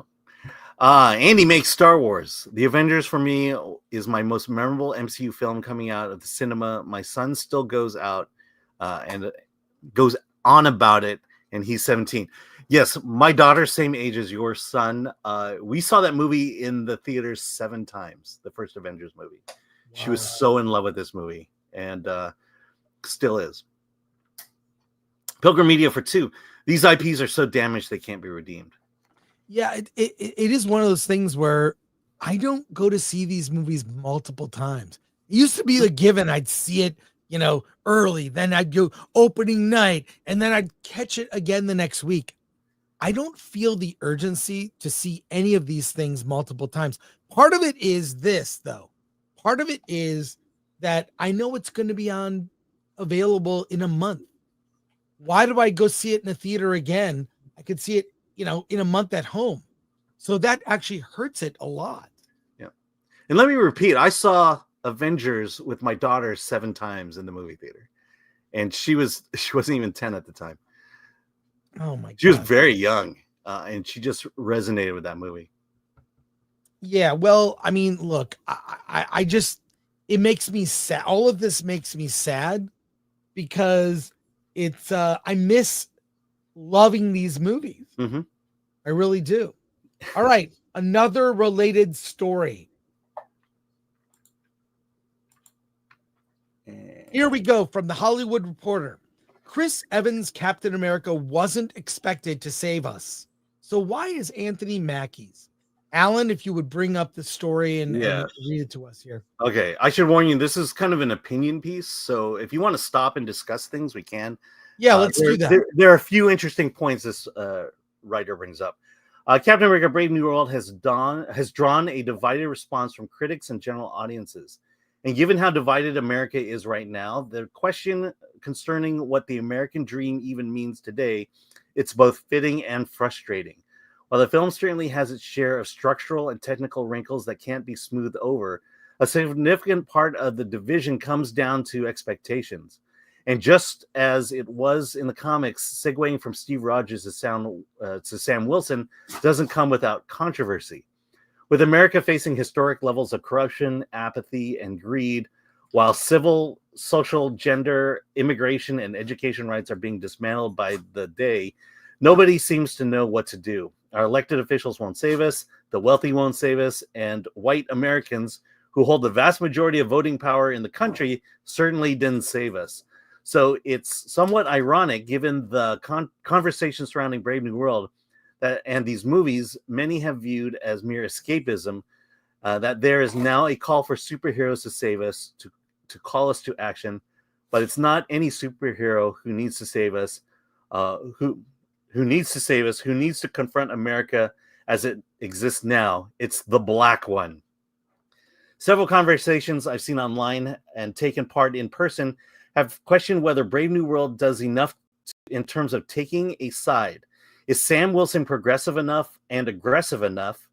Andy makes Star Wars. The Avengers for me is my most memorable MCU film coming out of the cinema. My son still goes out and goes on about it, and he's 17. Yes, my daughter, same age as your son. We saw that movie in the theaters 7 times, the first Avengers movie. Wow. She was so in love with this movie, and still is. Pilgrim Media for 2. These IPs are so damaged they can't be redeemed. Yeah, it is one of those things where I don't go to see these movies multiple times. It used to be the given. I'd see it, early. Then I'd go opening night, and then I'd catch it again the next week. I don't feel the urgency to see any of these things multiple times. Part of it is this, though. Part of it is that I know it's going to be available in a month. Why do I go see it in a theater again? I could see it, in a month at home. So that actually hurts it a lot. Yeah. And let me repeat, I saw Avengers with my daughter 7 times in the movie theater. And she wasn't even 10 at the time. Oh my God. She was very young, and she just resonated with that movie. Yeah, well, I mean, look, I just, it makes me sad. All of this makes me sad because it's, I miss loving these movies. Mm-hmm. I really do. All right, another related story. Here we go from the Hollywood Reporter. Chris Evans' Captain America wasn't expected to save us. So why is Anthony Mackie's? Alan, if you would bring up the story and read it to us here. Okay, I should warn you, this is kind of an opinion piece. So if you want to stop and discuss things, we can. Yeah, let's do that. There are a few interesting points this writer brings up. Captain America Brave New World has drawn a divided response from critics and general audiences. And given how divided America is right now, the question concerning what the American dream even means today, it's both fitting and frustrating. While the film certainly has its share of structural and technical wrinkles that can't be smoothed over, a significant part of the division comes down to expectations. And just as it was in the comics, segueing from Steve Rogers to Sam Wilson doesn't come without controversy. With America facing historic levels of corruption, apathy, and greed, while civil, social, gender, immigration, and education rights are being dismantled by the day, nobody seems to know what to do. Our elected officials won't save us. The wealthy won't save us. And white Americans who hold the vast majority of voting power in the country certainly didn't save us. So it's somewhat ironic, given the conversation surrounding Brave New World and these movies, many have viewed as mere escapism, that there is now a call for superheroes to save us, to call us to action. But it's not any superhero who needs to save us, who needs to save us, who needs to confront America as it exists now. It's the black one. Several conversations I've seen online and taken part in person have questioned whether Brave New World does enough in terms of taking a side. Is Sam Wilson progressive enough and aggressive enough?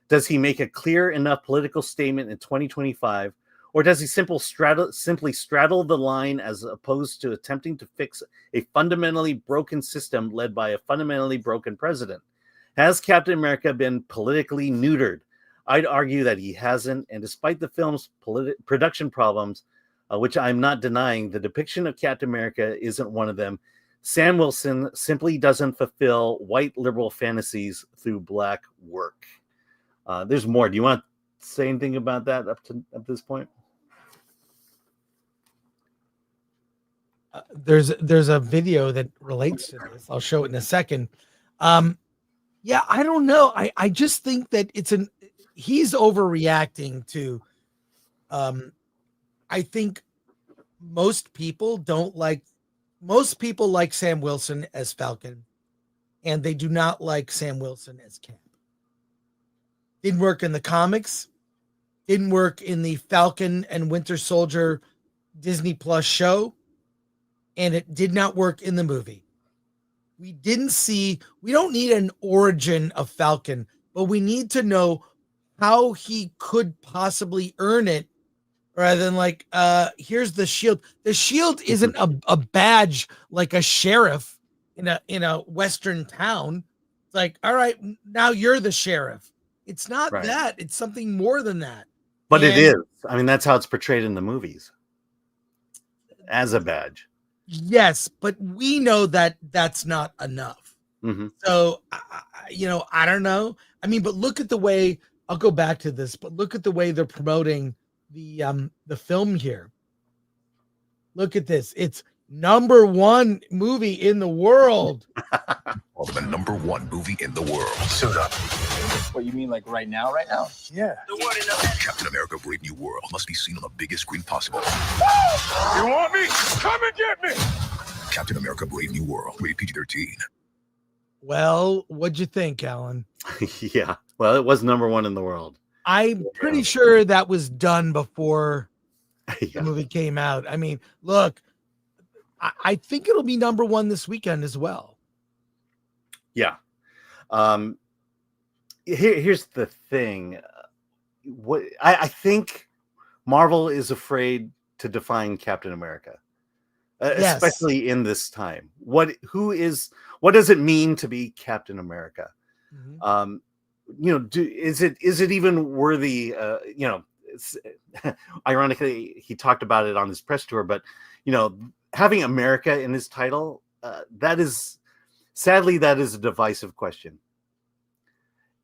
Does he make a clear enough political statement in 2025? Or does he simply straddle the line as opposed to attempting to fix a fundamentally broken system led by a fundamentally broken president? Has Captain America been politically neutered? I'd argue that he hasn't, and despite the film's production problems, which I'm not denying, the depiction of Captain America isn't one of them. Sam Wilson simply doesn't fulfill white liberal fantasies through black work. There's more. Do you want to say anything about that up this point? There's a video that relates to this. I'll show it in a second. Yeah, I don't know. I just think that he's overreacting to. I think most people like Sam Wilson as Falcon, and they do not like Sam Wilson as Cap. Didn't work in the comics, didn't work in the Falcon and Winter Soldier Disney Plus show, and it did not work in the movie. We don't need an origin of Falcon, but we need to know how he could possibly earn it, rather than here's the shield. The shield isn't a badge like a sheriff in a Western town. It's like, all right, now you're the sheriff. It's not right. That. It's something more than that. But it is. I mean, that's how it's portrayed in the movies. As a badge. Yes, but we know that that's not enough. Mm-hmm. So, I don't know. I mean, but look at the way, I'll go back to this, but look at the way they're promoting the film here. Look at this. It's #1 movie in the world. Well, the #1 movie in the world. Suit up. What, you mean like right now? Yeah. Captain America Brave New World must be seen on the biggest screen possible. You want me? Come and get me! Captain America Brave New World, rated PG-13. Well, what'd you think, Alan? Yeah. Well, it was #1 in the world. I'm pretty sure that was done before the movie came out. I mean, look, I think it'll be #1 this weekend as well. Yeah. Here's the thing. What I think Marvel is afraid to define Captain America, especially in this time. What does it mean to be Captain America? Mm-hmm. Is it even worthy? Ironically, he talked about it on his press tour, but having America in his title, that is a divisive question.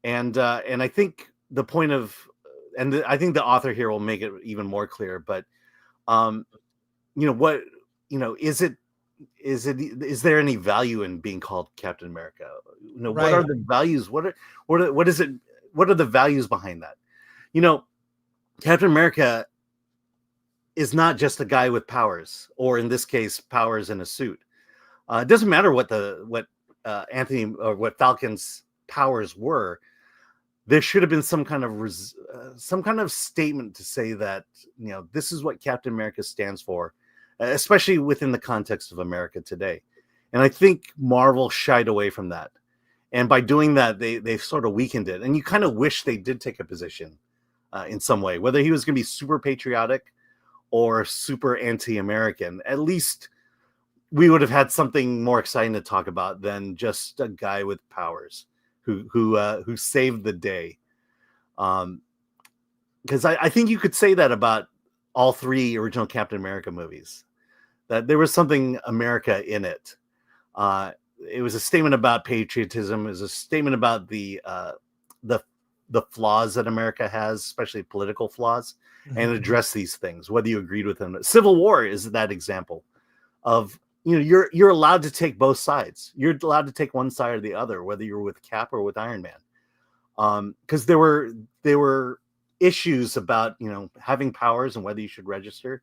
And I think the point of, I think the author here will make it even more clear. But is there any value in being called Captain America? Right. What are the values? What are the values behind that? Captain America is not just a guy with powers, or in this case, powers in a suit. It doesn't matter what Anthony or what Falcon's powers were. There should have been some kind of statement to say that this is what Captain America stands for, especially within the context of America today. And I think Marvel shied away from that, and by doing that, they sort of weakened it. And you kind of wish they did take a position in some way, whether he was going to be super patriotic or super anti-American. At least we would have had something more exciting to talk about than just a guy with powers who saved the day. Because I think you could say that about all 3 original Captain America movies, that there was something America in it. it was a statement about patriotism. It was a statement about the flaws that America has, especially political flaws, and address these things, whether you agreed with them. Civil War is that example of, you're allowed to take both sides. You're allowed to take one side or the other, whether you're with Cap or with Iron Man. Because there were issues about, having powers and whether you should register.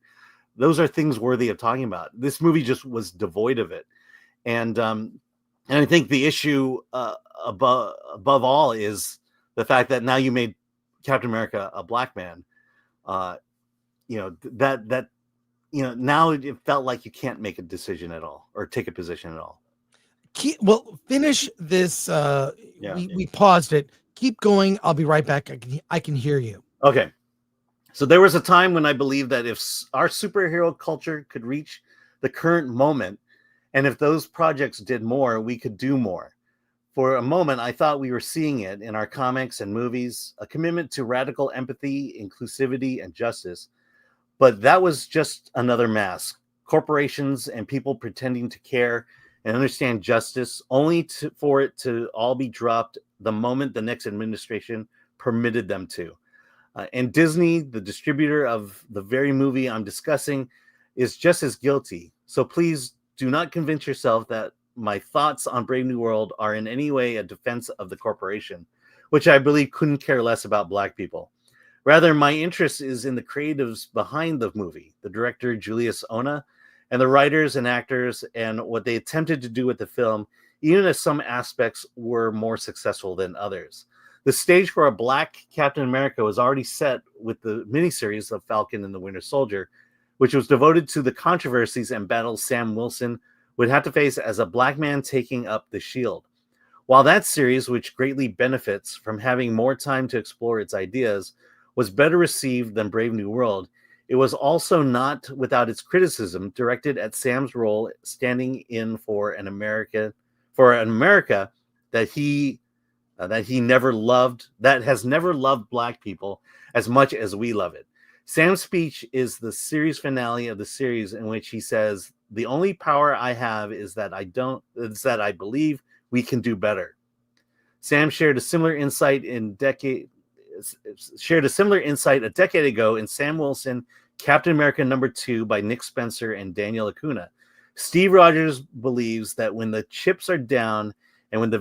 Those are things worthy of talking about. This movie just was devoid of it. And I think the issue above all is the fact that now you made Captain America a black man. Now it felt like you can't make a decision at all or take a position at all. Well, finish this. We paused it. Keep going. I'll be right back. I can hear you. Okay. So there was a time when I believed that if our superhero culture could reach the current moment, and if those projects did more, we could do more. For a moment, I thought we were seeing it in our comics and movies, a commitment to radical empathy, inclusivity, and justice. But that was just another mask. Corporations and people pretending to care and understand justice, only for it to all be dropped the moment the next administration permitted them to. And Disney, the distributor of the very movie I'm discussing, is just as guilty. So please do not convince yourself that my thoughts on Brave New World are in any way a defense of the corporation, which I believe couldn't care less about Black people. Rather, my interest is in the creatives behind the movie, the director Julius Ona, and the writers and actors, and what they attempted to do with the film, even if some aspects were more successful than others. The stage for a Black Captain America was already set with the miniseries of Falcon and the Winter Soldier, which was devoted to the controversies and battles Sam Wilson would have to face as a Black man taking up the shield. While that series, which greatly benefits from having more time to explore its ideas, was better received than Brave New World, it was also not without its criticism directed at Sam's role standing in for an America that he never loved, that has never loved Black people as much as we love it. Sam's speech is the series finale of the series, in which he says, "The only power I have is that I believe we can do better." Sam shared a similar insight a decade ago in Sam Wilson, Captain America #2 by Nick Spencer and Daniel Acuna. Steve Rogers believes that when the chips are down and when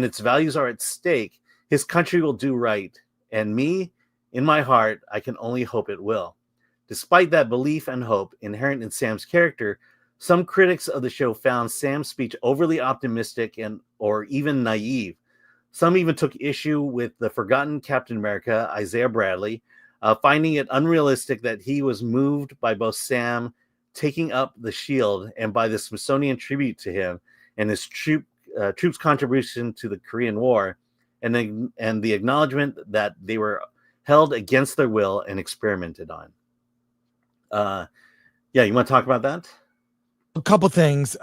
its values are at stake, his country will do right. And me, in my heart, I can only hope it will. Despite that belief and hope inherent in Sam's character, some critics of the show found Sam's speech overly optimistic or even naive. Some even took issue with the forgotten Captain America, Isaiah Bradley, finding it unrealistic that he was moved by both Sam taking up the shield and by the Smithsonian tribute to him and his troops' contribution to the Korean War, and the acknowledgement that they were held against their will and experimented on. You want to talk about that? A couple things.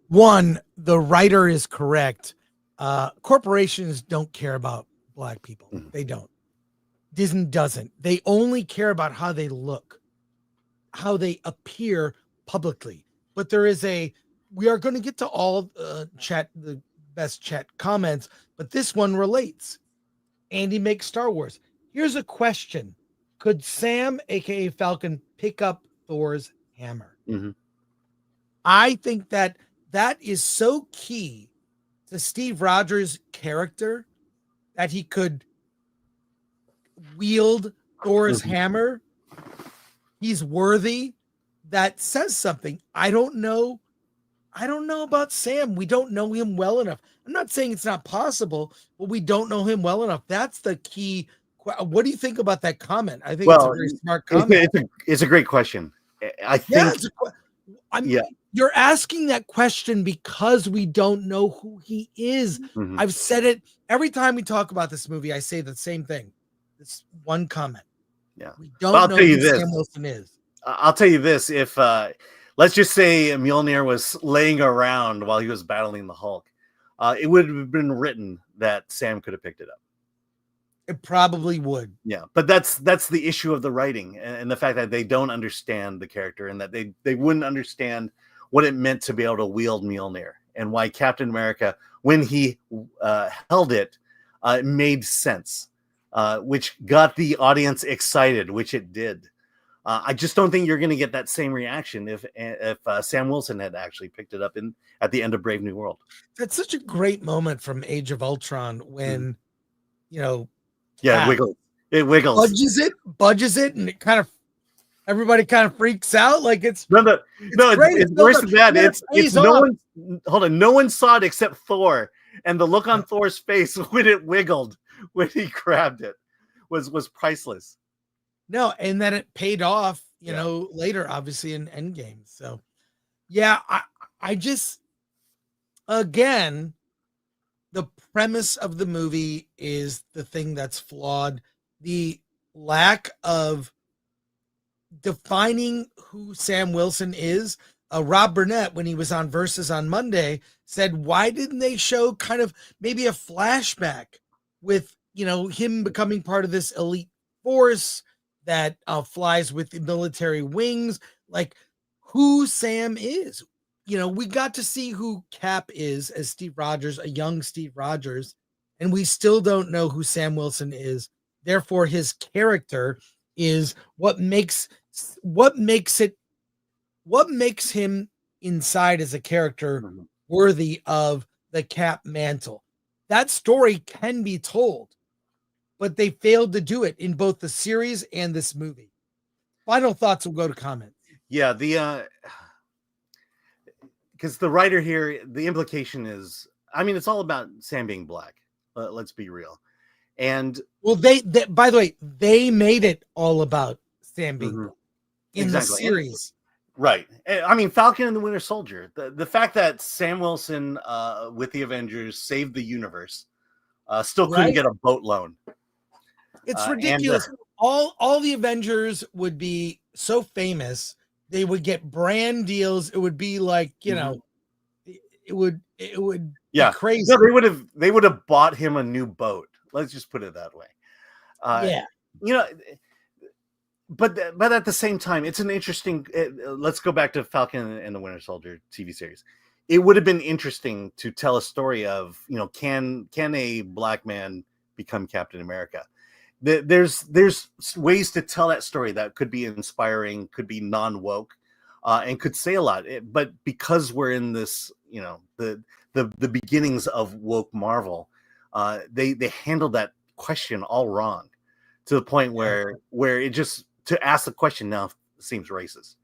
One, the writer is correct. Corporations don't care about Black people. Mm-hmm. They don't. Disney doesn't. They only care about how they look, how they appear publicly. But we are going to get to all the best chat comments, but this one relates. Andy makes Star Wars. Here's a question. Could Sam, aka Falcon, pick up Thor's hammer? Mm-hmm. I think that is so key to Steve Rogers' character that he could wield Thor's hammer. He's worthy. That says something. I don't know about Sam. We don't know him well enough. I'm not saying it's not possible, but we don't know him well enough. That's the key. What do you think about that comment? I think it's a very smart comment. It's a great question. I think. You're asking that question because we don't know who he is. Mm-hmm. I've said it every time we talk about this movie. I say the same thing. It's one comment. Yeah, we don't know who Sam Wilson is. I'll tell you this: if let's just say Mjolnir was laying around while he was battling the Hulk, it would have been written that Sam could have picked it up. It probably would. Yeah, but that's the issue of the writing and the fact that they don't understand the character and that they wouldn't understand what it meant to be able to wield Mjolnir. and why Captain America, when he held it, made sense, which got the audience excited, which it did. I just don't think you're going to get that same reaction if Sam Wilson had actually picked it up at the end of Brave New World. That's such a great moment from Age of Ultron when, it Cap wiggles. It wiggles. budges it, and it kind of everybody kind of freaks out. Like it's no, it's worse than that. It's no one. Hold on, no one saw it except Thor, and the look on Thor's face when it wiggled when he grabbed it was priceless. No, and then it paid off, later, obviously in Endgame. So, yeah, I just, again, the premise of the movie is the thing that's flawed. The lack of defining who Sam Wilson is. Rob Burnett, when he was on Versus on Monday, said, why didn't they show kind of maybe a flashback with, him becoming part of this elite force that flies with the military wings, like who Sam is. We got to see who Cap is as Steve Rogers, a young Steve Rogers, and we still don't know who Sam Wilson is. Therefore, his character is what makes him inside as a character worthy of the Cap mantle. That story can be told, but they failed to do it in both the series and this movie. Final thoughts will go to comments. Yeah, because the writer here, the implication is, it's all about Sam being black. Let's be real. And well, they by the way, they made it all about Sam being black in the series. Right. Falcon and the Winter Soldier. The fact that Sam Wilson with the Avengers saved the universe still couldn't get a boat loan. It's ridiculous. All the Avengers would be so famous. They would get brand deals. It would be like, it would be crazy. No, they would have bought him a new boat. Let's just put it that way. But at the same time, it's an interesting. Let's go back to Falcon and the Winter Soldier TV series. It would have been interesting to tell a story of, can a black man become Captain America? There's ways to tell that story that could be inspiring, could be non-woke, and could say a lot. But because we're in this, the beginnings of woke Marvel, they handled that question all wrong, to the point where it just, to ask the question now seems racist.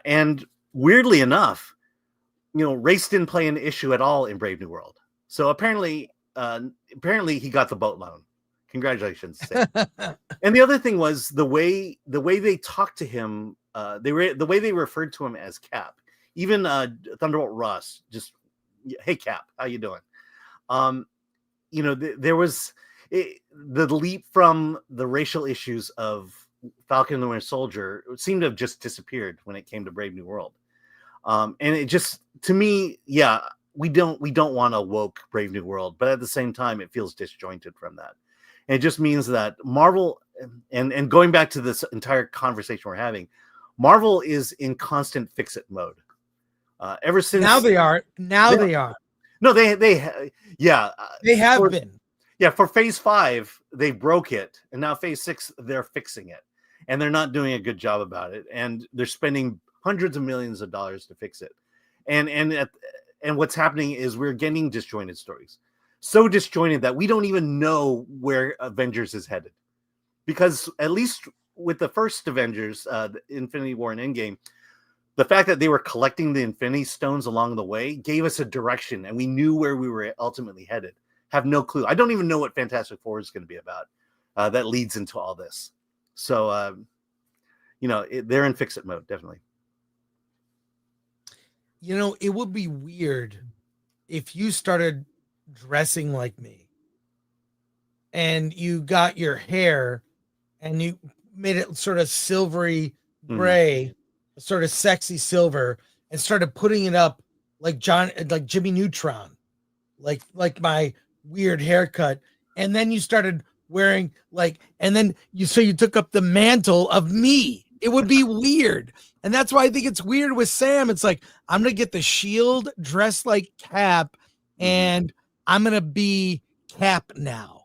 And weirdly enough, race didn't play an issue at all in Brave New World. So apparently he got the boat loan. Congratulations, Sam. And the other thing was the way they talked to him. The way they referred to him as Cap. Even Thunderbolt Ross, just, hey Cap, how you doing? There was the leap from the racial issues of Falcon and the Winter Soldier seemed to have just disappeared when it came to Brave New World. And it just, to me, we don't want a woke Brave New World, but at the same time, it feels disjointed from that. And it just means that Marvel, and going back to this entire conversation we're having, Marvel is in constant fix-it mode. Ever since they are. No, they have been. Yeah, for Phase 5, they broke it, and now Phase 6, they're fixing it, and they're not doing a good job about it, and they're spending hundreds of millions of dollars to fix it. And what's happening is we're getting disjointed stories. So disjointed that we don't even know where Avengers is headed. Because at least with the first Avengers, Infinity War and Endgame, the fact that they were collecting the Infinity Stones along the way gave us a direction, and we knew where we were ultimately headed. Have no clue. I don't even know what Fantastic Four is going to be about. That leads into all this. So, they're in fix-it mode, definitely. It would be weird if you started dressing like me and you got your hair and you made it sort of silvery gray, sort of sexy silver, and started putting it up like Jimmy Neutron, like my weird haircut. And then you started wearing you took up the mantle of me It would be weird. And that's why I think it's weird with Sam. It's like, I'm going to get the shield dressed like Cap, and I'm going to be Cap now.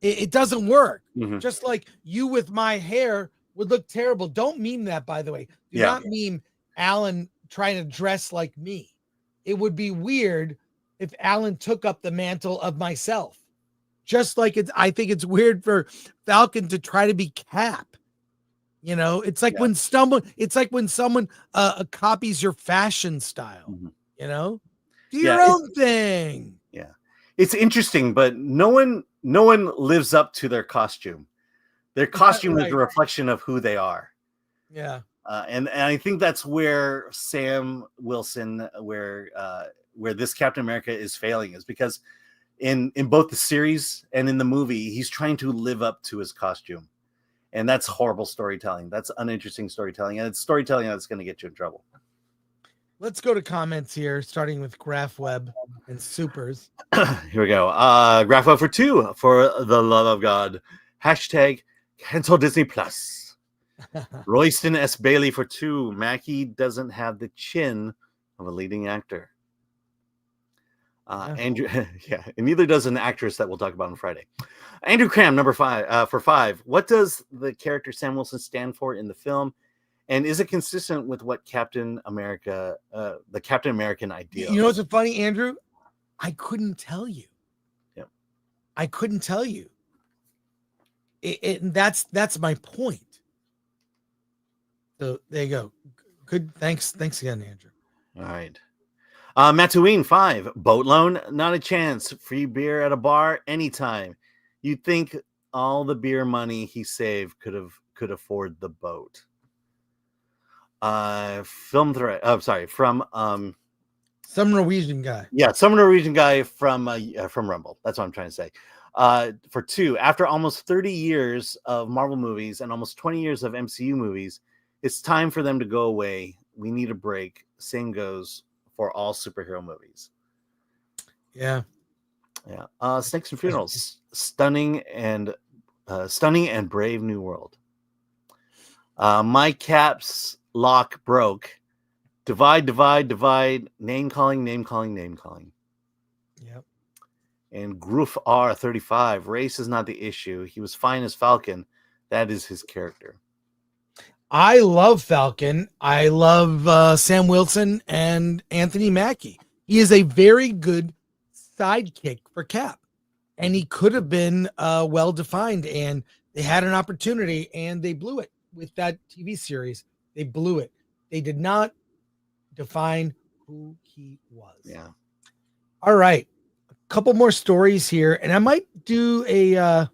It doesn't work. Just like you with my hair would look terrible. Don't meme that, by the way. Do not meme Alan trying to dress like me. It would be weird if Alan took up the mantle of myself. Just like I think it's weird for Falcon to try to be Cap. You know, it's like when someone copies your fashion style, you know, do your own thing. Yeah. It's interesting, but no one lives up to their costume. Their costume is a reflection of who they are. Yeah. And I think that's where Sam Wilson, where this Captain America is failing, is because in both the series and in the movie, he's trying to live up to his costume. And that's horrible storytelling. That's uninteresting storytelling. And it's storytelling that's going to get you in trouble. Let's go to comments here, starting with GraphWeb and Supers. Here we go. GraphWeb for 2, for the love of God. Hashtag cancel Disney Plus. Royston S. Bailey for 2. Mackie doesn't have the chin of a leading actor. Andrew, and neither does an actress that we'll talk about on Friday. Andrew Cram, number 5, for 5. What does the character Sam Wilson stand for in the film, and is it consistent with what Captain America, the Captain American ideal? You know what's funny, Andrew? I couldn't tell you. Yep. I couldn't tell you. And that's my point. So there you go. Good. Thanks again, Andrew. All right. Mattuine 5, boat loan, not a chance. Free beer at a bar anytime. You'd think all the beer money he saved could afford the boat. Film threat. Oh, sorry, from some Norwegian guy. Yeah, some Norwegian guy from Rumble. That's what I'm trying to say. For 2, after almost 30 years of Marvel movies and almost 20 years of MCU movies, it's time for them to go away. We need a break. Same goes for all superhero movies. Yeah. Snakes and Funerals, stunning and brave new world. My caps lock broke. Divide. Name calling. Yep. And Groof R35. Race is not the issue. He was fine as Falcon. That is his character. I love Falcon. I love Sam Wilson and Anthony Mackie. He is a very good sidekick for Cap, and he could have been well defined. And they had an opportunity, and they blew it with that TV series. They blew it. They did not define who he was. Yeah. All right, a couple more stories here, and I might do a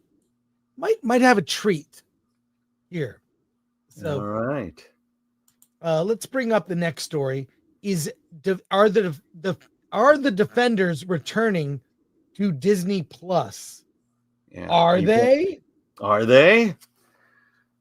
might have a treat here. So, all right. Let's bring up the next story. Are the Defenders returning to Disney Plus? Yeah. Are they? Are they?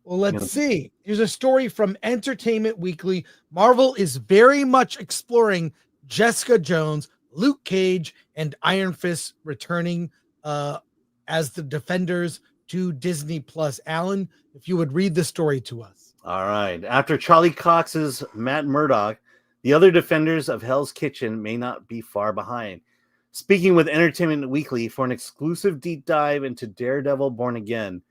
Well, let's see. Here's a story from Entertainment Weekly. Marvel is very much exploring Jessica Jones, Luke Cage, and Iron Fist returning as the Defenders to Disney Plus. Alan, if you would read the story to us. All right. After Charlie Cox's Matt Murdock, the other Defenders of Hell's Kitchen may not be far behind. Speaking with Entertainment Weekly for an exclusive deep dive into Daredevil Born Again,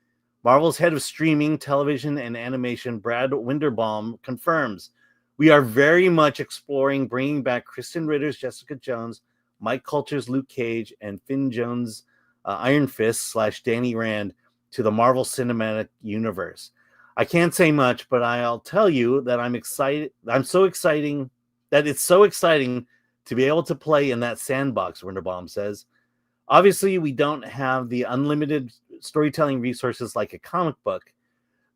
Marvel's head of streaming, television, and animation, Brad Winderbaum, confirms we are very much exploring bringing back Kristen Ritter's Jessica Jones, Mike Coulter's Luke Cage, and Finn Jones' Iron Fist / Danny Rand to the Marvel Cinematic Universe. I can't say much, but I'll tell you that I'm excited. It's so exciting to be able to play in that sandbox, Winterbaum says. Obviously, we don't have the unlimited storytelling resources like a comic book.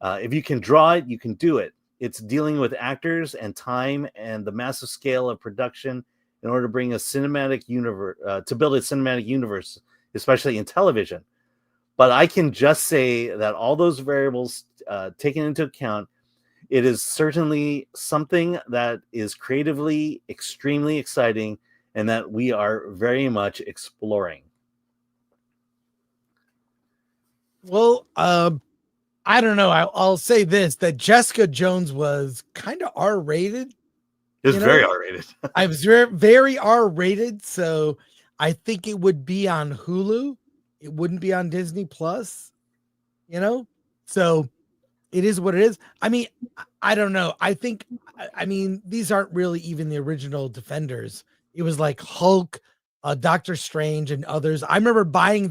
If you can draw it, you can do it. It's dealing with actors and time and the massive scale of production in order to bring a cinematic universe, to build a cinematic universe, especially in television. But I can just say that all those variables taken into account, it is certainly something that is creatively extremely exciting and that we are very much exploring. Well, I don't know. I'll say this, that Jessica Jones was kind of R-rated. It was You know? very R-rated. I was very, very R-rated, so I think it would be on Hulu. It wouldn't be on Disney Plus, you know? So it is what it is. I mean, I don't know. I mean, these aren't really even the original Defenders. It was like Hulk, Doctor Strange, and others. I remember buying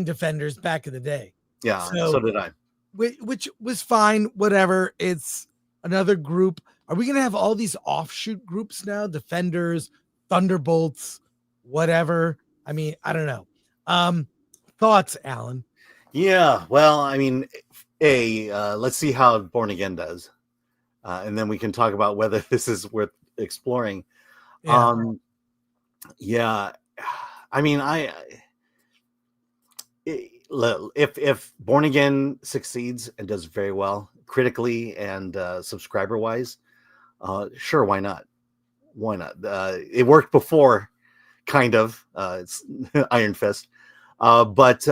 Defenders back in the day. Yeah, so did I. Which was fine. Whatever. It's another group. Are we going to have all these offshoot groups now? Defenders, Thunderbolts, whatever. I mean, I don't know. Thoughts, Alan? Yeah, well, I mean, let's see how Born Again does, and then we can talk about whether this is worth exploring. Yeah. I mean, if Born Again succeeds and does very well critically and subscriber wise, sure, why not? Why not? It worked before, kind of. It's Iron Fist, but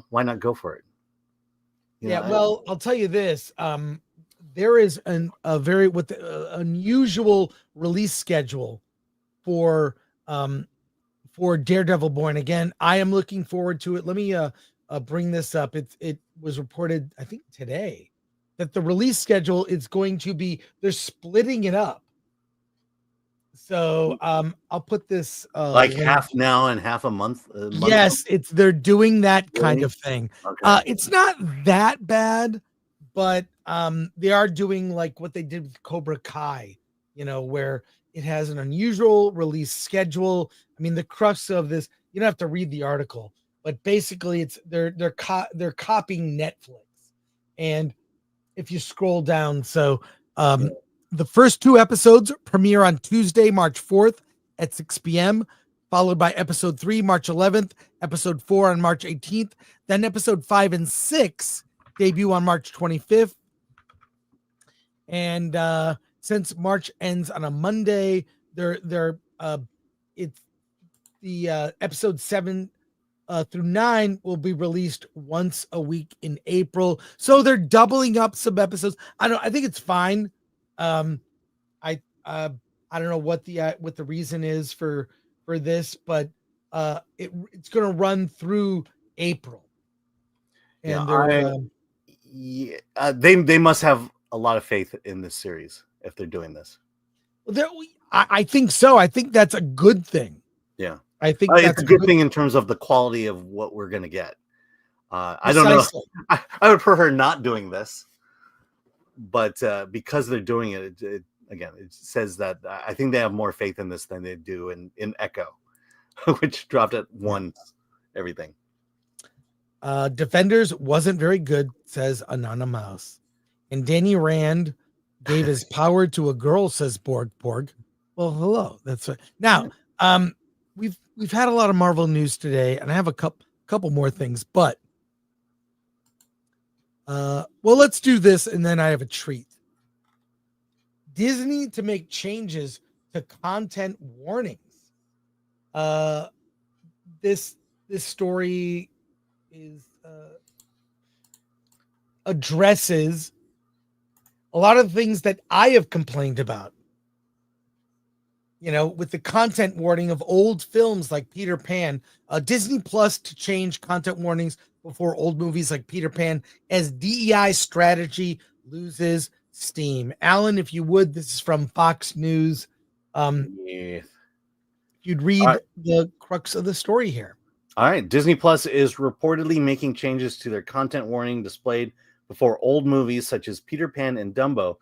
why not go for it? Well, I'll tell you this. There is a very unusual release schedule for Daredevil Born Again. I am looking forward to it. Let me bring this up. It was reported, I think today, that the release schedule is going to be, they're splitting it up. So I'll put this like link. half now and half a month. Yes, they're doing that kind of thing. Okay. It's not that bad, but they are doing like what they did with Cobra Kai, where it has an unusual release schedule. I mean, the crux of this, you don't have to read the article, but basically it's they're copying Netflix. And if you scroll down, so the first 2 episodes premiere on Tuesday, March 4th at 6 p.m., followed by episode 3, March 11th, episode 4 on March 18th. Then episode 5 and 6 debut on March 25th. And since March ends on a Monday, it's the episode 7 through 9 will be released once a week in April. So they're doubling up some episodes. I think it's fine. I don't know what the reason is for this, but it's going to run through April. And they must have a lot of faith in this series if they're doing this. I think so. I think that's a good thing. Yeah, I think that's a good thing in terms of the quality of what we're going to get. I don't know. I would prefer not doing this, but because they're doing it, it says that I think they have more faith in this than they do in Echo, which dropped at once everything. Defenders wasn't very good, says Anonymous. And Danny Rand gave his power to a girl, says Borg. Well, hello. That's right. Now, we've had a lot of Marvel news today, and I have a couple more things, but let's do this, and then I have a treat. Disney to make changes to content warnings. This story is addresses a lot of things that I have complained about. With the content warning of old films like Peter Pan, Disney Plus to change content warnings before old movies like Peter Pan as DEI strategy loses steam. Alan, if you would, this is from Fox News. If you'd read the crux of the story here. All right. Disney Plus is reportedly making changes to their content warning displayed before old movies such as Peter Pan and Dumbo,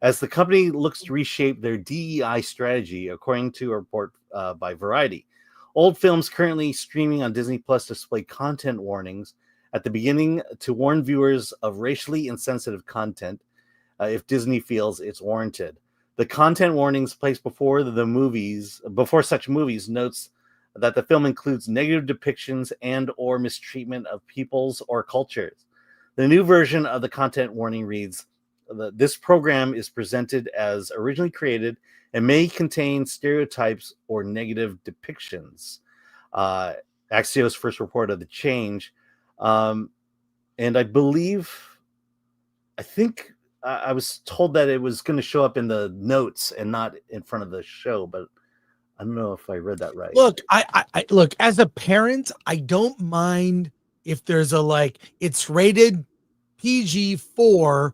as the company looks to reshape their DEI strategy, according to a report by Variety. Old films currently streaming on Disney Plus display content warnings at the beginning to warn viewers of racially insensitive content if Disney feels it's warranted. The content warnings placed before such movies notes that the film includes negative depictions and or mistreatment of peoples or cultures. The new version of the content warning reads, this program is presented as originally created and may contain stereotypes or negative depictions. Axios first report of the change. and I think I was told that it was going to show up in the notes and not in front of the show, but I don't know if I read that right. Look, I look, as a parent, I don't mind if there's it's rated PG-13,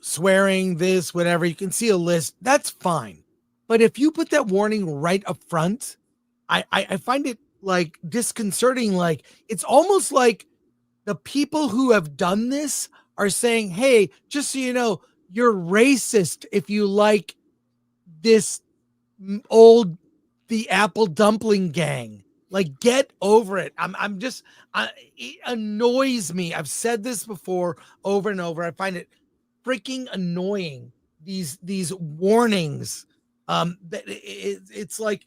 swearing, this, whatever. You can see a list. That's fine. But if you put that warning right up front, I find it disconcerting. It's almost like the people who have done this are saying, hey, just so you know, you're racist if you like this old the apple dumpling gang. Get over it. It annoys me. I've said this before over and over. I find it freaking annoying. These warnings. It's like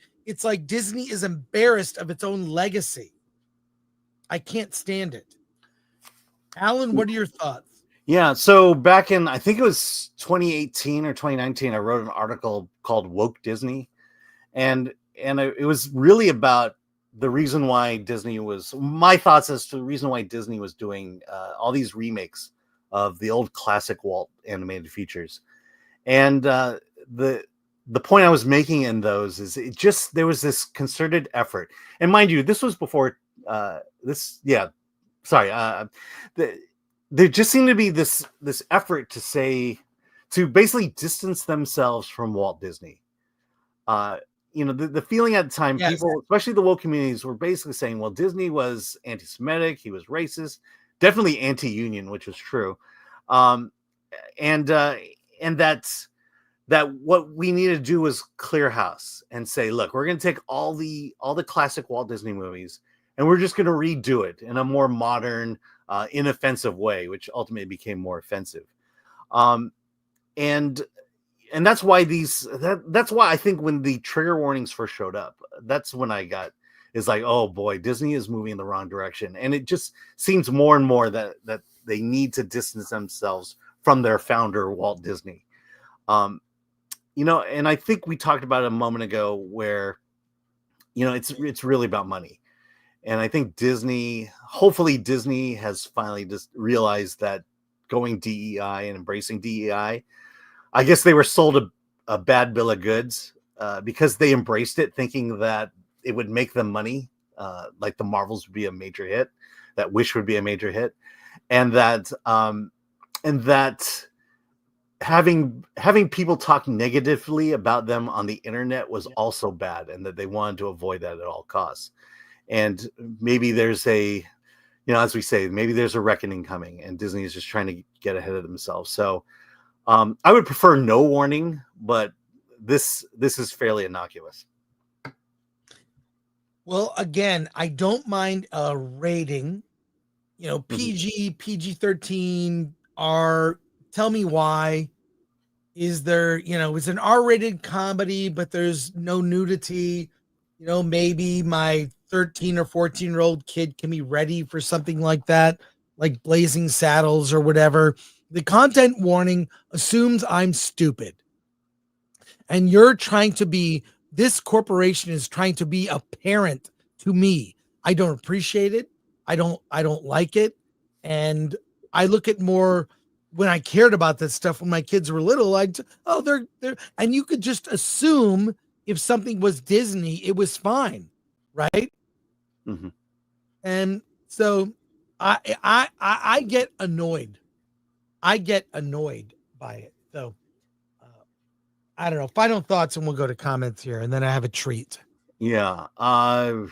Disney is embarrassed of its own legacy. I can't stand it. Alan, what are your thoughts? Yeah, so back in, I think it was 2018 or 2019, I wrote an article called Woke Disney. And it was really about the reason why my thoughts as to the reason why Disney was doing all these remakes of the old classic Walt animated features. And the point I was making in those is there was this concerted effort. And mind you, this was before there just seemed to be this effort to basically distance themselves from Walt Disney. The feeling at the time, yes, people, especially the woke communities, were basically saying, well, Disney was anti-Semitic, he was racist, definitely anti-union, which was true. And that what we needed to do was clear house and say, look, we're going to take all the classic Walt Disney movies and we're just going to redo it in a more modern, inoffensive way, which ultimately became more offensive. And that's why that's why I think when the trigger warnings first showed up, that's when is like, oh boy, Disney is moving in the wrong direction. And it just seems more and more that they need to distance themselves from their founder, Walt Disney. And I think we talked about it a moment ago where, it's really about money. And I think hopefully Disney has finally just realized that going DEI and embracing DEI, I guess they were sold a bad bill of goods because they embraced it, thinking that it would make them money, like the Marvels would be a major hit, that Wish would be a major hit, and that having people talk negatively about them on the internet was also bad, and that they wanted to avoid that at all costs. And maybe there's as we say, maybe there's a reckoning coming, and Disney is just trying to get ahead of themselves. So I would prefer no warning, but this is fairly innocuous. Well, again, I don't mind a rating, PG, PG-13, R. Tell me why. Is there, it's an R-rated comedy, but there's no nudity. Maybe my 13 or 14-year-old kid can be ready for something like that, like Blazing Saddles or whatever. The content warning assumes I'm stupid. And this corporation is trying to be a parent to me. I don't appreciate it. I don't like it. And I look at more when I cared about this stuff when my kids were little, they're, and you could just assume if something was Disney, it was fine. Right. Mm-hmm. And so I get annoyed. I get annoyed by it. So I don't know. Final thoughts, and we'll go to comments here, and then I have a treat. Yeah. I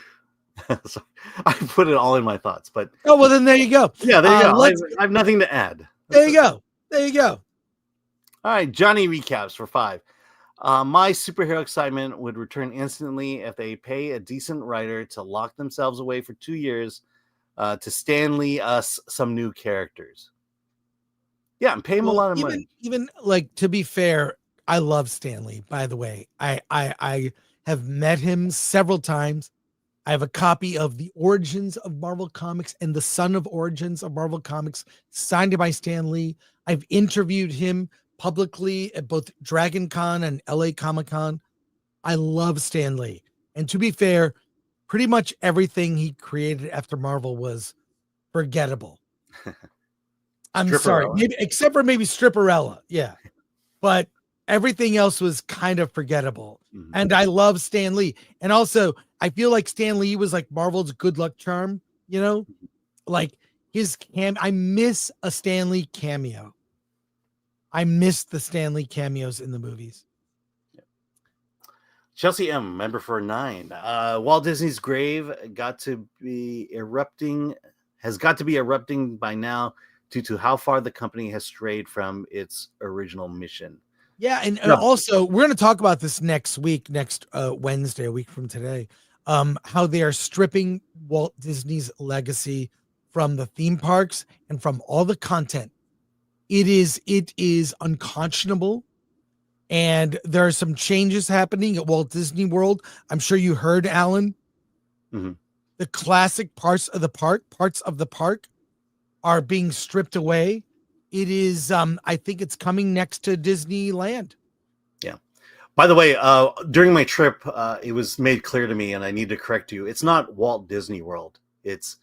put it all in my thoughts, but well, then there you go. Yeah, there you go. I have nothing to add. There you go. All right, Johnny recaps for 5. My superhero excitement would return instantly if they pay a decent writer to lock themselves away for 2 years to Stanley us some new characters. Yeah, and pay him a lot of money. Even to be fair, I love Stanley, by the way. I have met him several times. I have a copy of The Origins of Marvel Comics and The Son of Origins of Marvel Comics signed by Stan Lee. I've interviewed him publicly at both Dragon Con and LA Comic-Con. I love Stan Lee. And to be fair, pretty much everything he created after Marvel was forgettable. I'm sorry, maybe except for maybe Stripperella, yeah. But everything else was kind of forgettable. Mhm. And I love Stan Lee. And also, I feel like Stan Lee was like Marvel's good luck charm, you know? Like I miss a Stan Lee cameo. I miss the Stan Lee cameos in the movies. Chelsea M, member for 9. Walt Disney's grave has got to be erupting by now due to how far the company has strayed from its original mission. Yeah, and also we're going to talk about this next Wednesday, a week from today, how they are stripping Walt Disney's legacy from the theme parks and from all the content. It is unconscionable. And there are some changes happening at Walt Disney World. I'm sure you heard, Alan. Mm-hmm. The classic parts of the park are being stripped away. It is, I think it's coming next to Disneyland. Yeah. By the way, during my trip, it was made clear to me, and I need to correct you. It's not Walt Disney World. It's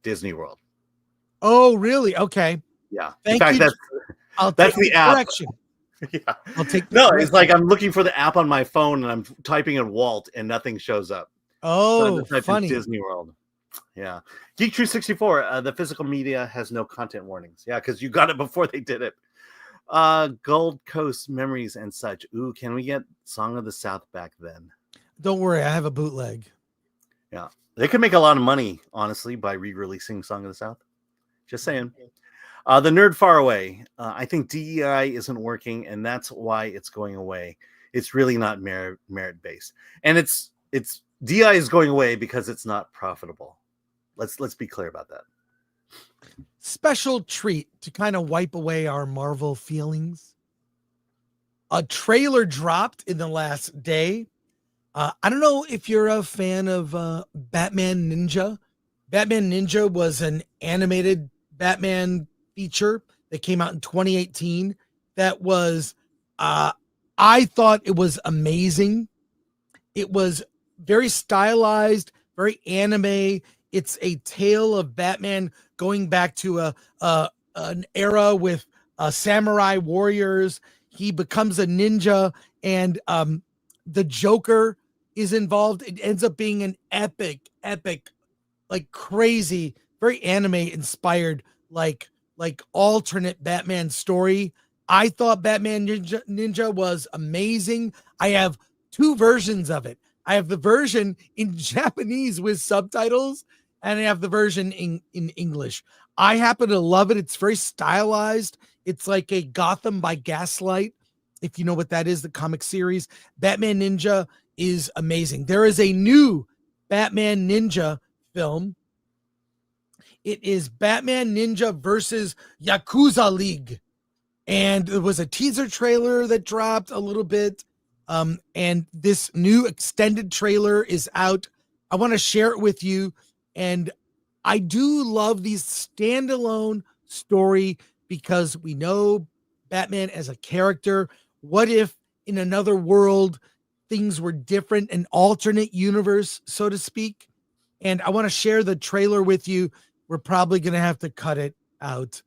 Disney World. Oh, really? Okay. Yeah. Thank In fact, you. that's the app. Correction. Yeah. I'll take it's like I'm looking for the app on my phone and I'm typing in Walt and nothing shows up. Oh, so funny. Disney World. Yeah. Geek True 64, the physical media has no content warnings. Yeah, because you got it before they did it. Gold Coast memories and such. Ooh, can we get Song of the South back then? Don't worry, I have a bootleg. Yeah. They could make a lot of money, honestly, by re-releasing Song of the South. Just saying. The Nerd Far Away. I think DEI isn't working, and that's why it's going away. It's really not merit-based. And it's DEI is going away because it's not profitable. Let's be clear about that. Special treat to kind of wipe away our Marvel feelings. A trailer dropped in the last day. I don't know if you're a fan of Batman Ninja. Batman Ninja was an animated Batman feature that came out in 2018 that was I thought it was amazing. It was very stylized, very anime. It's a tale of Batman going back to an era with samurai warriors. He becomes a ninja, and the Joker is involved. It ends up being an epic, like crazy, very anime inspired, like alternate Batman story. I thought Batman Ninja was amazing. I have 2 versions of it. I have the version in Japanese with subtitles, and I have the version in English. I happen to love it. It's very stylized. It's like a Gotham by Gaslight, if you know what that is, the comic series. Batman Ninja is amazing. There is a new Batman Ninja film. It is Batman Ninja versus Yakuza League. And there was a teaser trailer that dropped a little bit. And this new extended trailer is out. I want to share it with you. And I do love these standalone story because we know Batman as a character. What if in another world things were different, an alternate universe, so to speak? And I want to share the trailer with you. We're probably going to have to cut it out,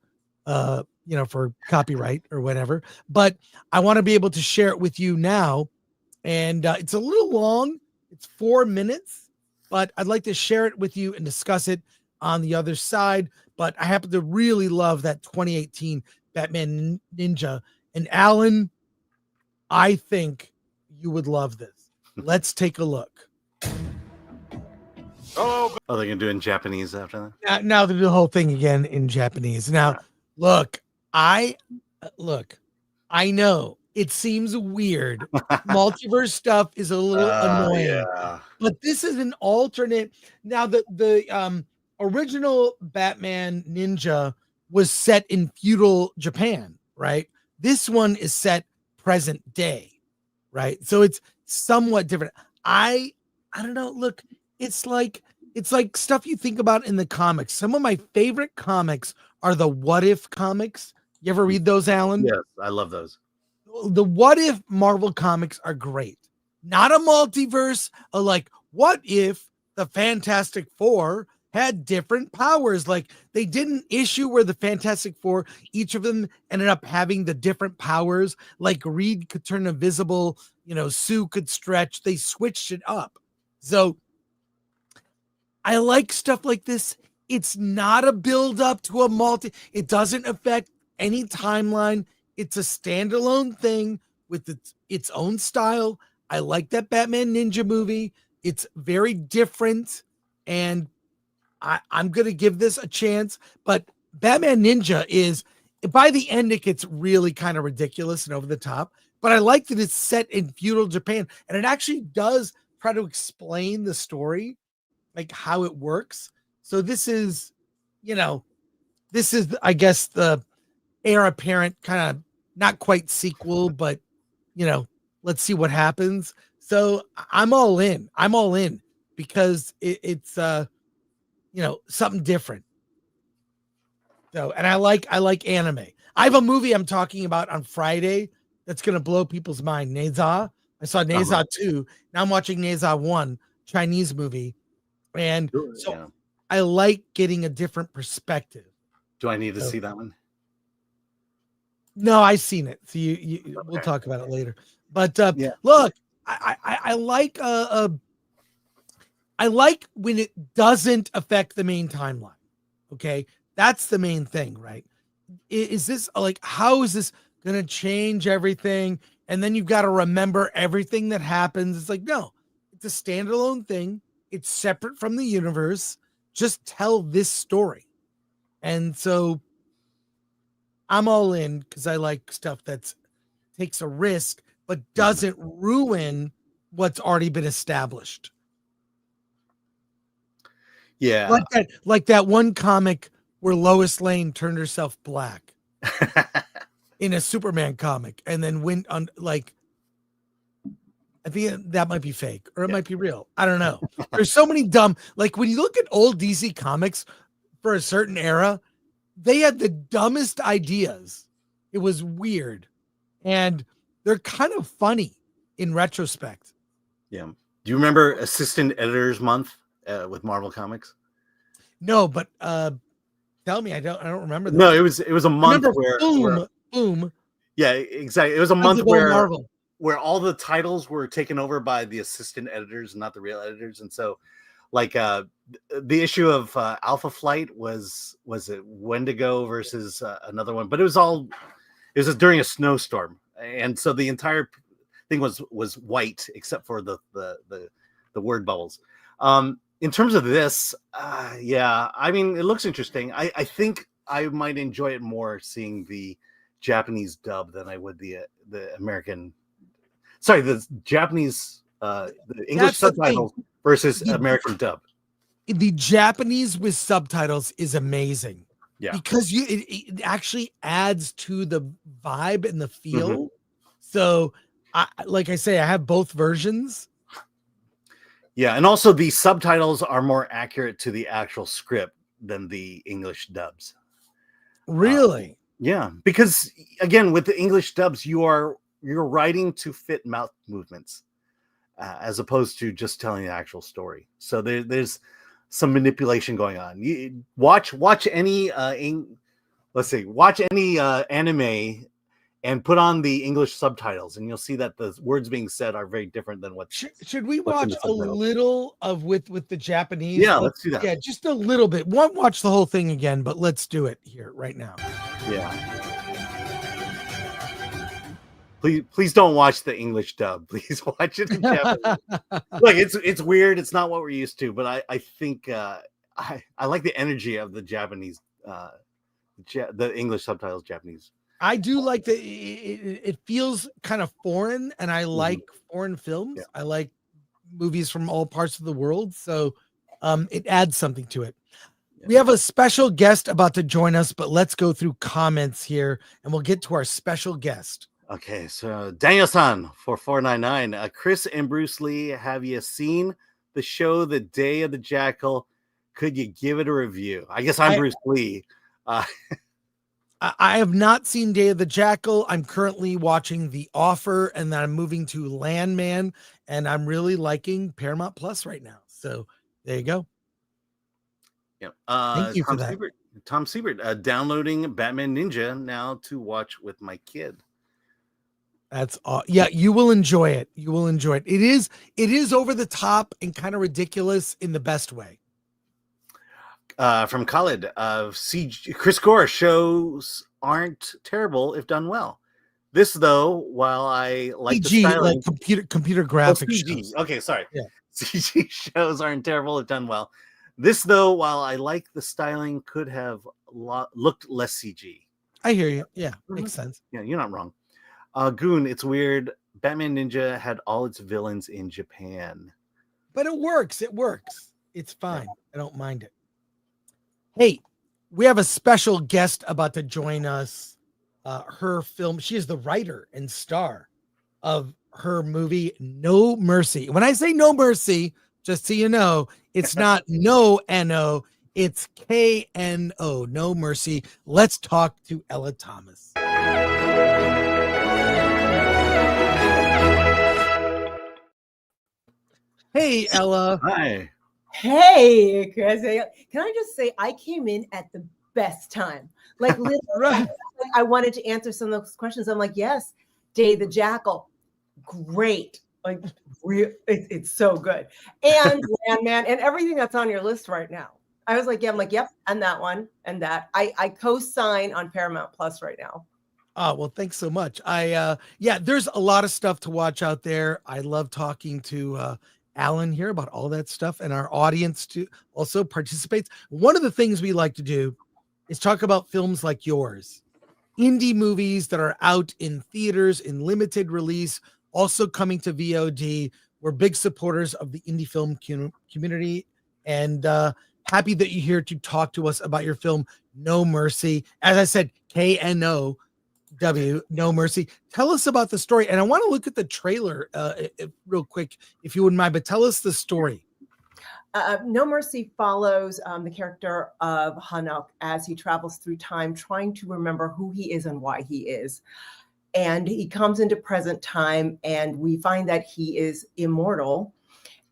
for copyright or whatever. But I want to be able to share it with you now. And it's a little long. It's 4 minutes. But I'd like to share it with you and discuss it on the other side. But I happen to really love that 2018 Batman Ninja. And Alan, I think you would love this. Let's take a look. Oh, they're going to do it in Japanese after that? Now they do the whole thing again in Japanese. Now, look, I know it seems weird. Multiverse stuff is a little annoying. Yeah. But this is an alternate. Now, the original Batman Ninja was set in feudal Japan, right? This one is set present day, right? So it's somewhat different. I don't know. Look, it's like stuff you think about in the comics. Some of my favorite comics are the What If comics. You ever read those, Alan? Yes, I love those. The What If Marvel comics are great. Not a multiverse, like what if the Fantastic Four had different powers. Like they did an issue where the Fantastic Four, each of them ended up having the different powers. Like Reed could turn invisible, Sue could stretch. They switched it up. So I like stuff like this. It's not a build up to a it doesn't affect any timeline. It's a standalone thing with its own style. I like that Batman Ninja movie. It's very different, and I'm going to give this a chance. But Batman Ninja is, by the end, it gets really kind of ridiculous and over the top. But I like that it's set in feudal Japan, and it actually does try to explain the story, like how it works. So this is, I guess, the heir apparent kind of not quite sequel, but let's see what happens. So I'm all in. I'm all in because it's something different. So, and I like anime. I have a movie I'm talking about on Friday that's gonna blow people's mind. Neza. I saw Neza 2. Now I'm watching Neza 1, Chinese movie. And so I like getting a different perspective. Do I need to see that one? No, I've seen it. So we'll talk about it later. But look, I like I like when it doesn't affect the main timeline. Okay, that's the main thing, right? Is this like, how is this gonna change everything? And then you've got to remember everything that happens. It's like, no, it's a standalone thing. It's separate from the universe. Just tell this story. And so I'm all in because I like stuff that takes a risk but doesn't ruin what's already been established. Yeah. Like that one comic where Lois Lane turned herself black in a Superman comic and then went on, like, I think that might be fake or it might be real. I don't know. There's so many dumb, like when you look at old DC comics for a certain era, they had the dumbest ideas. It was weird. And they're kind of funny in retrospect. Yeah. Do you remember Assistant Editors Month with Marvel Comics? No, but tell me, I don't remember that. No, it was a month where Boom. Yeah, exactly. It was a month where all the titles were taken over by the assistant editors, not the real editors. And so, like, the issue of Alpha Flight was it Wendigo versus another one, but it was during a snowstorm, and so the entire thing was white except for the word bubbles. In terms of this, I mean, it looks interesting. I think I might enjoy it more seeing the Japanese dub than I would the American. Sorry, the Japanese, the English subtitles versus American dub. The Japanese with subtitles is amazing. Yeah, because it actually adds to the vibe and the feel. So, like I say, I have both versions. Yeah, and also the subtitles are more accurate to the actual script than the English dubs. Really? Yeah, because again, with the English dubs, you're writing to fit mouth movements, as opposed to just telling the actual story. So there's some manipulation going on. You watch any anime and put on the English subtitles, and you'll see that the words being said are very different than what. Should we watch a little of with the Japanese? Yeah, let's do that. Yeah, just a little bit. Won't watch the whole thing again, but let's do it here right now. Yeah. Please don't watch the English dub. Please watch it in Japanese. Look, it's weird. It's not what we're used to, but I think I like the energy of the Japanese, the English subtitles Japanese. I do like it feels kind of foreign, and I like foreign films. Yeah. I like movies from all parts of the world, so it adds something to it. Yeah. We have a special guest about to join us, but let's go through comments here, and we'll get to our special guest. Okay, so Daniel-san for 499. Chris and Bruce Lee, have you seen the show The Day of the Jackal? Could you give it a review? I guess I'm Bruce Lee. I have not seen Day of the Jackal. I'm currently watching The Offer, and then I'm moving to Landman, and I'm really liking Paramount Plus right now. So there you go. Yep. Thank you for that. Tom Siebert, downloading Batman Ninja now to watch with my kid. That's yeah, you will enjoy it. You will enjoy it. It is over the top and kind of ridiculous in the best way. From Khalid of CG, Chris Gore, shows aren't terrible if done well. This though, while I like the CG, styling, like computer graphics. CG. Okay, sorry. Yeah. CG shows aren't terrible if done well. This though, while I like the styling, could have looked less CG. I hear you. Yeah, makes sense. Yeah, you're not wrong. Goon, it's weird. Batman Ninja had all its villains in Japan. But it works. It works. It's fine. I don't mind it. Hey, we have a special guest about to join us. Her film, she is the writer and star of her movie No Mercy. When I say No Mercy, just so you know, it's not no N-O, it's K-N-O, No Mercy. Let's talk to Ella Thomas. Hey, Ella. Hi. Hey, Chris. Can I just say I came in at the best time? Like literally, Right. I wanted to answer some of those questions. I'm like, yes, Day the Jackal, great. Like, it's so good. And Landman and everything that's on your list right now. I was like, yeah, I'm like, yep, and that one and that. I co-sign on Paramount Plus right now. Oh, well, thanks so much. There's a lot of stuff to watch out there. I love talking to Alan here about all that stuff, and our audience too also participates. One of the things we like to do is talk about films like yours, indie movies that are out in theaters in limited release, also coming to VOD. We're big supporters of the indie film community, and happy that you're here to talk to us about your film No Mercy. As I said, KNOW, No Mercy. Tell us about the story. And I want to look at the trailer real quick, if you wouldn't mind, but tell us the story. No Mercy follows the character of Hanok as he travels through time, trying to remember who he is and why he is. And he comes into present time, and we find that he is immortal.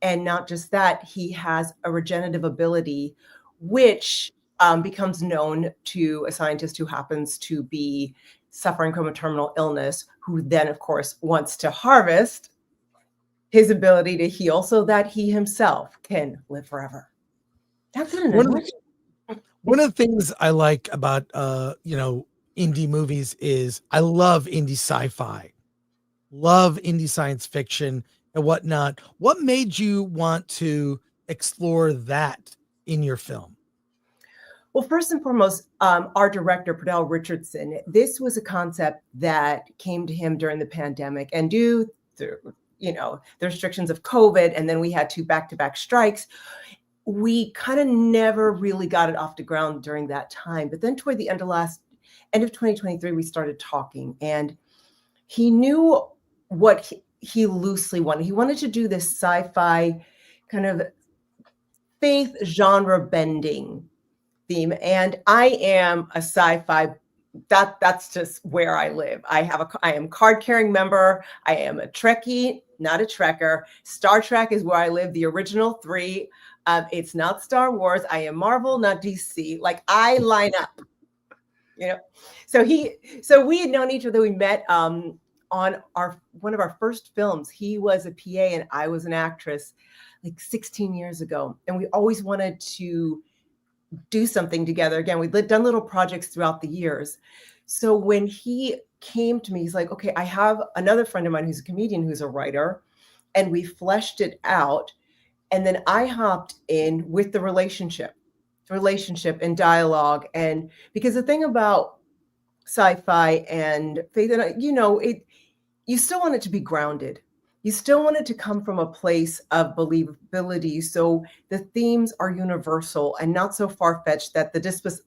And not just that, he has a regenerative ability, which becomes known to a scientist who happens to be suffering from a terminal illness, who then, of course, wants to harvest his ability to heal so that he himself can live forever. That's it. One of the things I like about indie movies is I love indie sci-fi, love indie science fiction and whatnot. What made you want to explore that in your film? Well, first and foremost, our director, Pradelle Richardson, this was a concept that came to him during the pandemic, and due to, the restrictions of COVID, and then we had 2 back-to-back strikes, we kind of never really got it off the ground during that time. But then toward the end of 2023, we started talking, and he knew what he loosely wanted. He wanted to do this sci-fi kind of faith genre bending theme, and I am a sci-fi. That's just where I live. I am card carrying member. I am a Trekkie, not a Trekker. Star Trek is where I live. The original 3. It's not Star Wars. I am Marvel, not DC. Like, I line up. So we had known each other. We met on one of our first films. He was a PA and I was an actress, like 16 years ago, and we always wanted to do something together. Again, we'd done little projects throughout the years. So when he came to me, he's like, okay, I have another friend of mine who's a comedian, who's a writer, and we fleshed it out. And then I hopped in with the relationship and dialogue. And because the thing about sci-fi and faith, and you still want it to be grounded. You still want it to come from a place of believability. So the themes are universal and not so far-fetched that the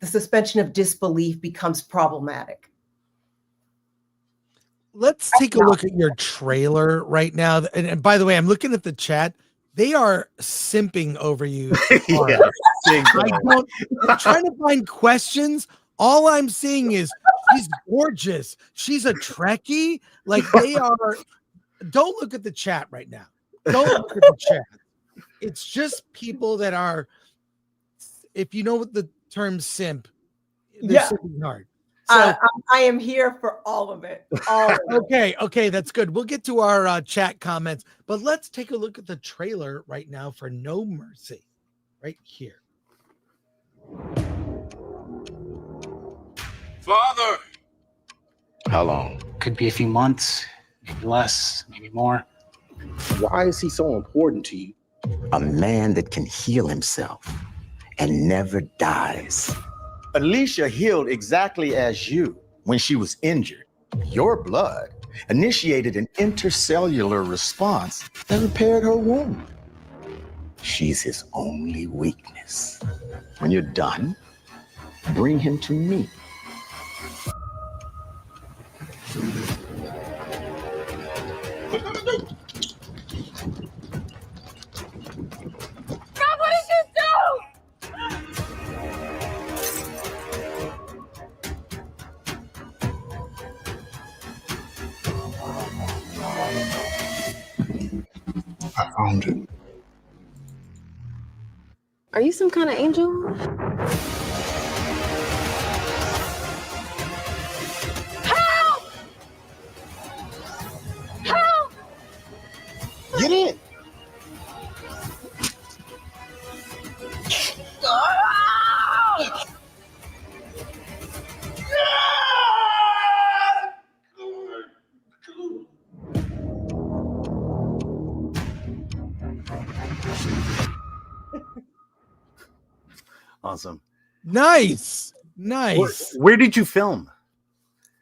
suspension of disbelief becomes problematic. Let's take a look at your trailer right now. And by the way, I'm looking at the chat. They are simping over you. Yeah, I'm trying to find questions. All I'm seeing is she's gorgeous. She's a Trekkie. Like, they are. Don't look at the chat right now. Don't look at the chat. It's just people that are if you know what the term simp, they're Yeah. simping hard. So I am here for all of it. All of it. okay, that's good. We'll get to our chat comments, but let's take a look at the trailer right now for No Mercy, right here. Father! How long? Could be a few months, maybe less, maybe more. Why is he so important to you? A man that can heal himself and never dies. Alicia healed exactly as you when she was injured. Your blood initiated an intercellular response that repaired her wound. She's his only weakness. When you're done, bring him to me. God, what did you do? I found it. Are you some kind of angel? Help! Help! Get in. Awesome. Nice. Where did you film?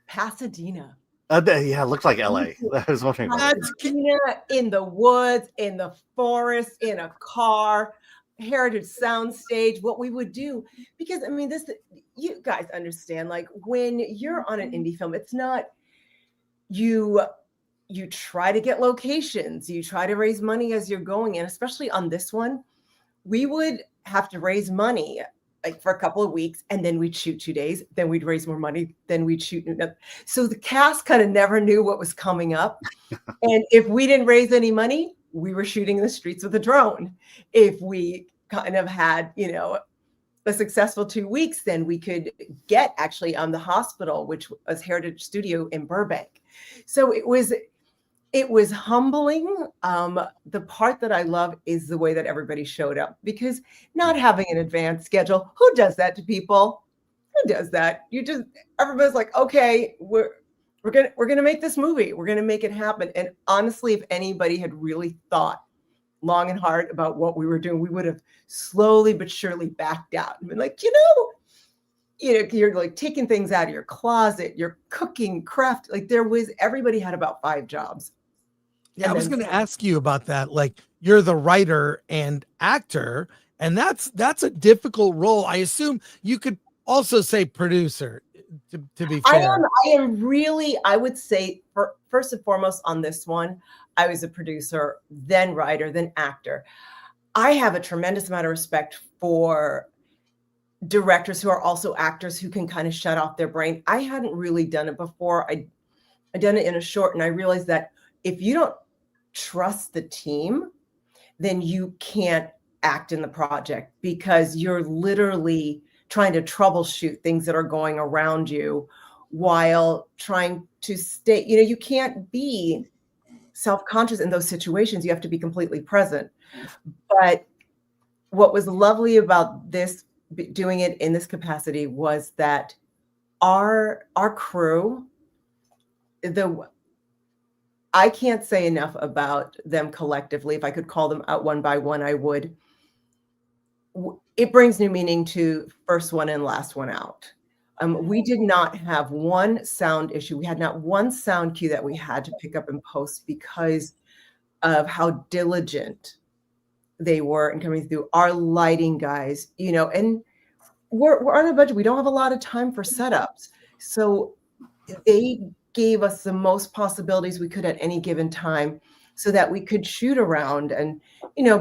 Pasadena. Yeah, it looked like LA. I was wondering. Pasadena, in the woods, in the forest, in a car, Heritage Soundstage, what we would do. Because, I mean, this, you guys understand, like when you're on an indie film, it's not, you try to get locations, you try to raise money as you're going. And especially on this one, we would have to raise money like for a couple of weeks, and then we'd shoot 2 days, then we'd raise more money, then we'd shoot. So the cast kind of never knew what was coming up. And if we didn't raise any money, we were shooting in the streets with a drone. If we kind of had, a successful 2 weeks, then we could get actually on the hospital, which was Heritage Studio in Burbank. So it was humbling. The part that I love is the way that everybody showed up, because not having an advanced schedule, who does that to people? Who does that? Everybody's like, okay, we're gonna make this movie. We're gonna make it happen. And honestly, if anybody had really thought long and hard about what we were doing, we would have slowly but surely backed out and been like, you're like taking things out of your closet, you're cooking, craft. Like everybody had about 5 jobs. Yeah, I was going to ask you about that. Like, you're the writer and actor, and that's a difficult role. I assume you could also say producer, to be fair. I am really, I would say, first and foremost on this one, I was a producer, then writer, then actor. I have a tremendous amount of respect for directors who are also actors who can kind of shut off their brain. I hadn't really done it before. I'd done it in a short, and I realized that if you don't trust the team, then you can't act in the project, because you're literally trying to troubleshoot things that are going around you while trying to stay, you can't be self-conscious in those situations. You have to be completely present. But what was lovely about this, doing it in this capacity, was that our crew, I can't say enough about them collectively. If I could call them out one by one, I would. It brings new meaning to first one and last one out. We did not have one sound issue. We had not one sound cue that we had to pick up and post because of how diligent they were in coming through. Our lighting guys, and we're on a budget. We don't have a lot of time for setups. So they gave us the most possibilities we could at any given time so that we could shoot around. And,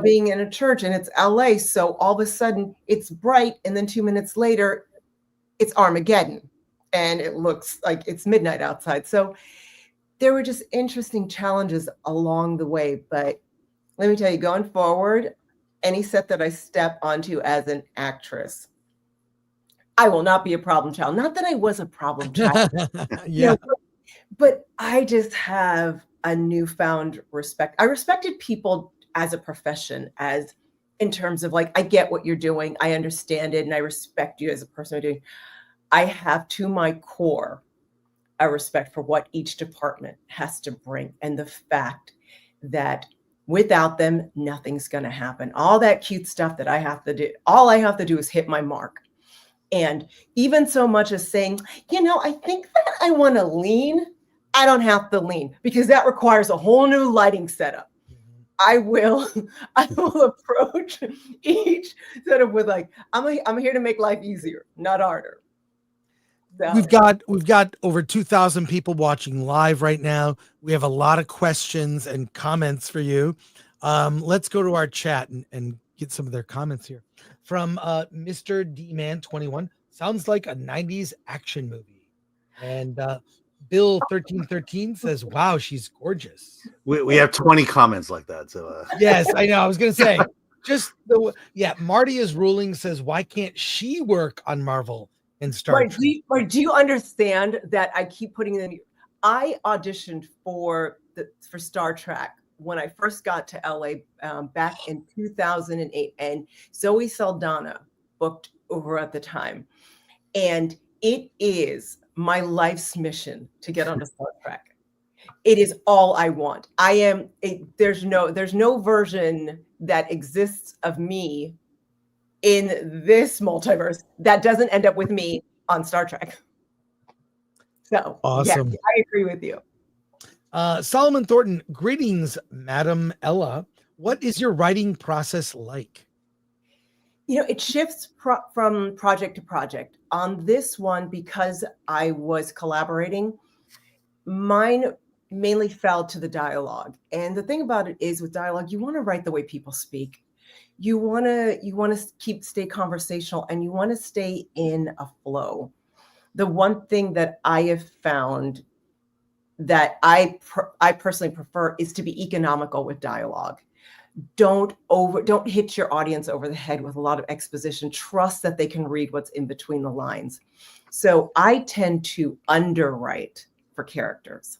being in a church, and it's LA, so all of a sudden it's bright, and then 2 minutes later it's Armageddon and it looks like it's midnight outside. So there were just interesting challenges along the way. But let me tell you, going forward, any set that I step onto as an actress, I will not be a problem child. Not that I was a problem child. Yeah. But I just have a newfound respect. I respected people as a profession, as in terms of like, I get what you're doing, I understand it, and I respect you as a person doing. I have to my core a respect for what each department has to bring, and the fact that without them, nothing's going to happen. All that cute stuff that I have to do, all I have to do is hit my mark. And even so much as saying, I think that I want to lean, I don't have to lean because that requires a whole new lighting setup. I will approach each setup with like, I'm here to make life easier, not harder. So. We've got over 2,000 people watching live right now. We have a lot of questions and comments for you. Let's go to our chat and get some of their comments here. From Mr. D-Man21, sounds like a 90s action movie. And Bill 1313 says, wow, she's gorgeous. We have 20 comments like that. So yes, I know. I was gonna say Marty is ruling says, why can't she work on Marvel and Star Trek? Do you understand that I keep putting in? I auditioned for Star Trek when I first got to LA back in 2008, and Zoe Saldana booked over at the time, and it is my life's mission to get onto Star Trek. It is all I want. There's no version that exists of me in this multiverse that doesn't end up with me on Star Trek. So awesome. Yeah, I agree with you. Solomon Thornton, greetings, Madam Ella. What is your writing process like? It shifts from project to project. On this one, because I was collaborating, mine mainly fell to the dialogue. And the thing about it is with dialogue, you want to write the way people speak. You want to stay conversational, and you want to stay in a flow. The one thing that I have found that I personally prefer is to be economical with dialogue. Don't hit your audience over the head with a lot of exposition. Trust that they can read what's in between the lines. So I tend to underwrite for characters.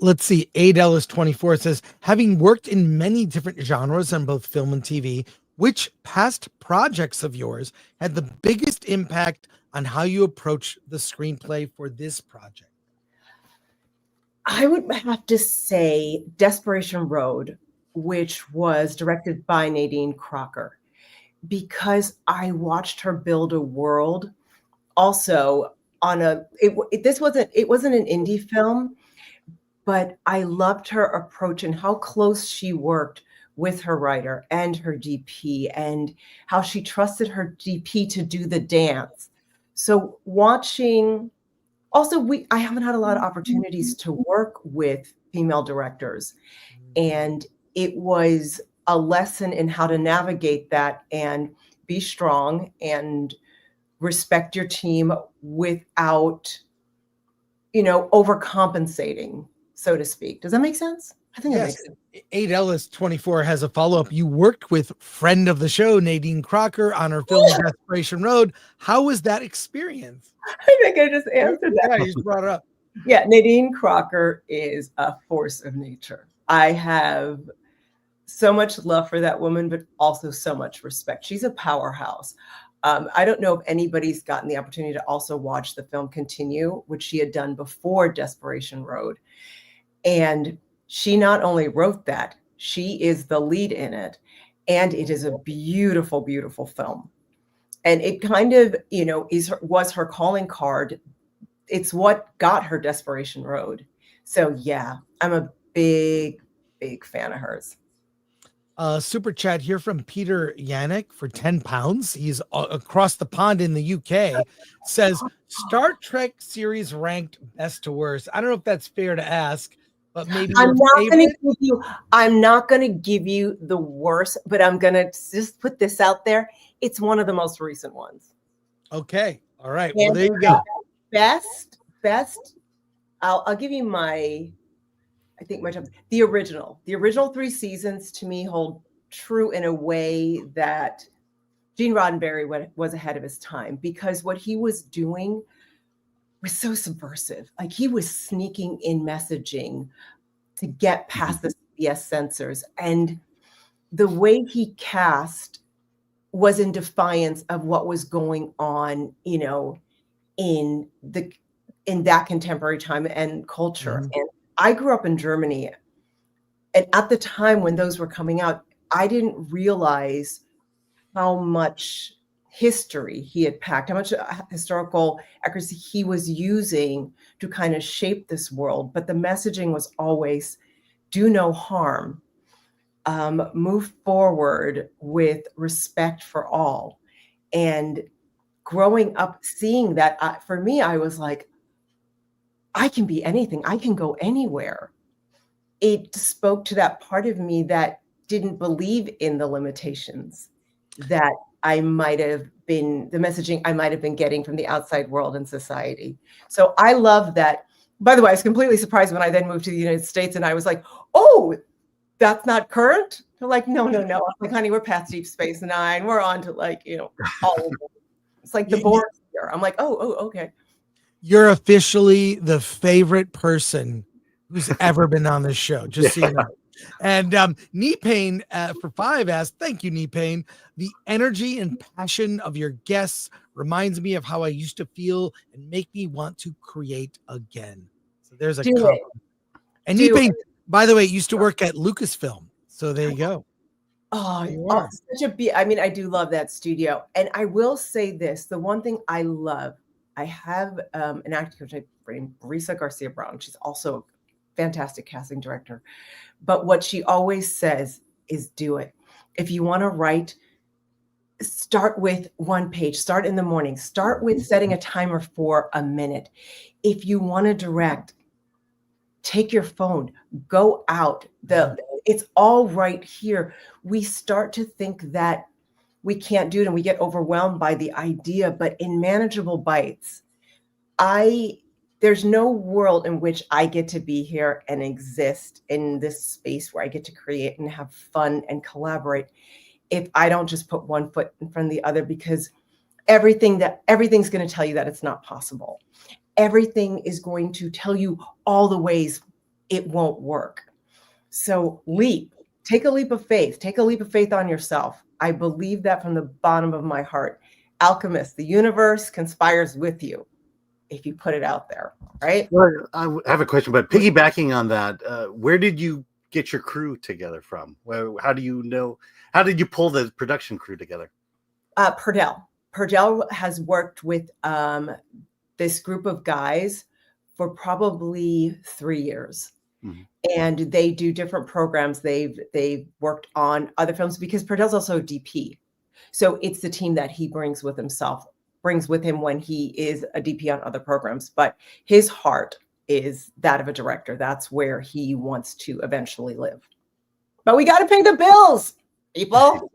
Let's see. Adellis24 says, having worked in many different genres on both film and TV, which past projects of yours had the biggest impact on how you approach the screenplay for this project? I would have to say Desperation Road, which was directed by Nadine Crocker, because I watched her build a world. Also, it wasn't an indie film, but I loved her approach and how close she worked with her writer and her DP, and how she trusted her DP to do the dance. So watching. Also, I haven't had a lot of opportunities to work with female directors, and it was a lesson in how to navigate that and be strong and respect your team without, overcompensating, so to speak. Does that make sense? I think that makes sense. Adellis24 has a follow-up. You worked with friend of the show, Nadine Crocker, on her film Desperation Road. How was that experience? I think I just answered that. Yeah, you just brought it up. Yeah, Nadine Crocker is a force of nature. I have so much love for that woman, but also so much respect. She's a powerhouse. I don't know if anybody's gotten the opportunity to also watch the film Continue, which she had done before Desperation Road. And she not only wrote that, she is the lead in it. And it is a beautiful, beautiful film. And it kind of, was her calling card. It's what got her Desperation Road. So yeah, I'm a big, big fan of hers. Super chat here from Peter Yannick for 10 pounds. He's across the pond in the UK. Says Star Trek series ranked best to worst. I don't know if that's fair to ask, but maybe I'm not going to give you the worst, but I'm going to just put this out there. It's one of the most recent ones. Okay. All right. Well, there you go. Best. I'll give you my top. The original 3 seasons to me hold true in a way that Gene Roddenberry was ahead of his time, because what he was doing was so subversive. Like, he was sneaking in messaging to get past the CBS censors. And the way he cast was in defiance of what was going on, in that contemporary time and culture. And I grew up in Germany. And at the time when those were coming out, I didn't realize how much history he had packed, how much historical accuracy he was using to kind of shape this world. But the messaging was always, do no harm, move forward with respect for all. And growing up seeing that, for me, I was like, I can be anything. I can go anywhere. It spoke to that part of me that didn't believe in the limitations that I might have been, the messaging I might have been getting from the outside world and society. So I love that. By the way, I was completely surprised when I then moved to the United States and I was like, oh, that's not current? They're like, no. I'm like, honey, we're past Deep Space Nine. We're on to all of it. It's like the board here. I'm like, oh, okay. You're officially the favorite person who's ever been on this show, just so you know. And Knee Pain for 5 asked, thank you, Knee Pain. The energy and passion of your guests reminds me of how I used to feel and make me want to create again. So there's a comment. And Knee Pain, by the way, used to work at Lucasfilm. So there you go. Oh, such a I do love that studio. And I will say this, the one thing I love, I have an acting coach named Marisa Garcia Brown. She's also a fantastic casting director. But what she always says is do it. If you want to write, start with 1 page, start in the morning, start with setting a timer for a minute. If you want to direct, take your phone, go out. It's all right here. We start to think that we can't do it and we get overwhelmed by the idea, but in manageable bites, there's no world in which I get to be here and exist in this space where I get to create and have fun and collaborate if I don't just put one foot in front of the other, because everything's going to tell you that it's not possible. Everything is going to tell you all the ways it won't work. So take a leap of faith on yourself. I believe that from the bottom of my heart. Alchemist, the universe conspires with you if you put it out there, right? Well, I have a question, but piggybacking on that, where did you get your crew together from? How did you pull the production crew together? Purdell has worked with this group of guys for probably 3 years. Mm-hmm. And they do different programs. They've worked on other films because Purdell's also a DP. So it's the team that he brings with him when he is a DP on other programs. But his heart is that of a director. That's where he wants to eventually live. But we got to pay the bills, people,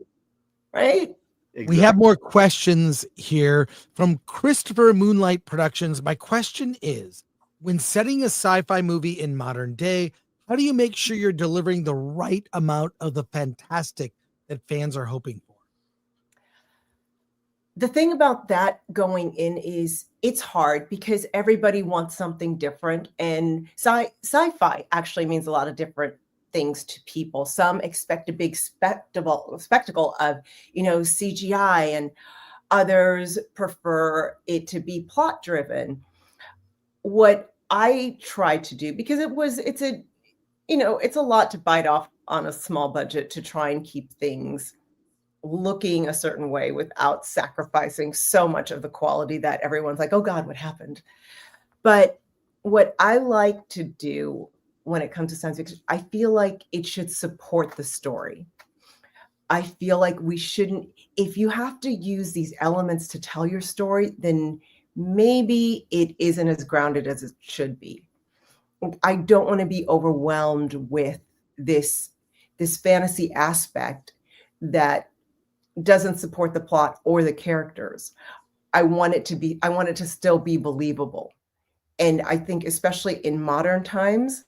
right? Exactly. We have more questions here from Christopher Moonlight Productions. My question is, when setting a sci-fi movie in modern day, how do you make sure you're delivering the right amount of the fantastic that fans are hoping for? The thing about that going in is it's hard because everybody wants something different. And sci-fi actually means a lot of different things to people. Some expect a big spectacle of, CGI, and others prefer it to be plot driven. What I try to do, because it's a lot to bite off on a small budget to try and keep things looking a certain way without sacrificing so much of the quality that everyone's like, oh God, what happened? But what I like to do when it comes to science fiction, I feel like it should support the story. I feel like we shouldn't, if you have to use these elements to tell your story, then maybe it isn't as grounded as it should be. I don't want to be overwhelmed with this fantasy aspect that doesn't support the plot or the characters. I want it to still be believable. And I think especially in modern times,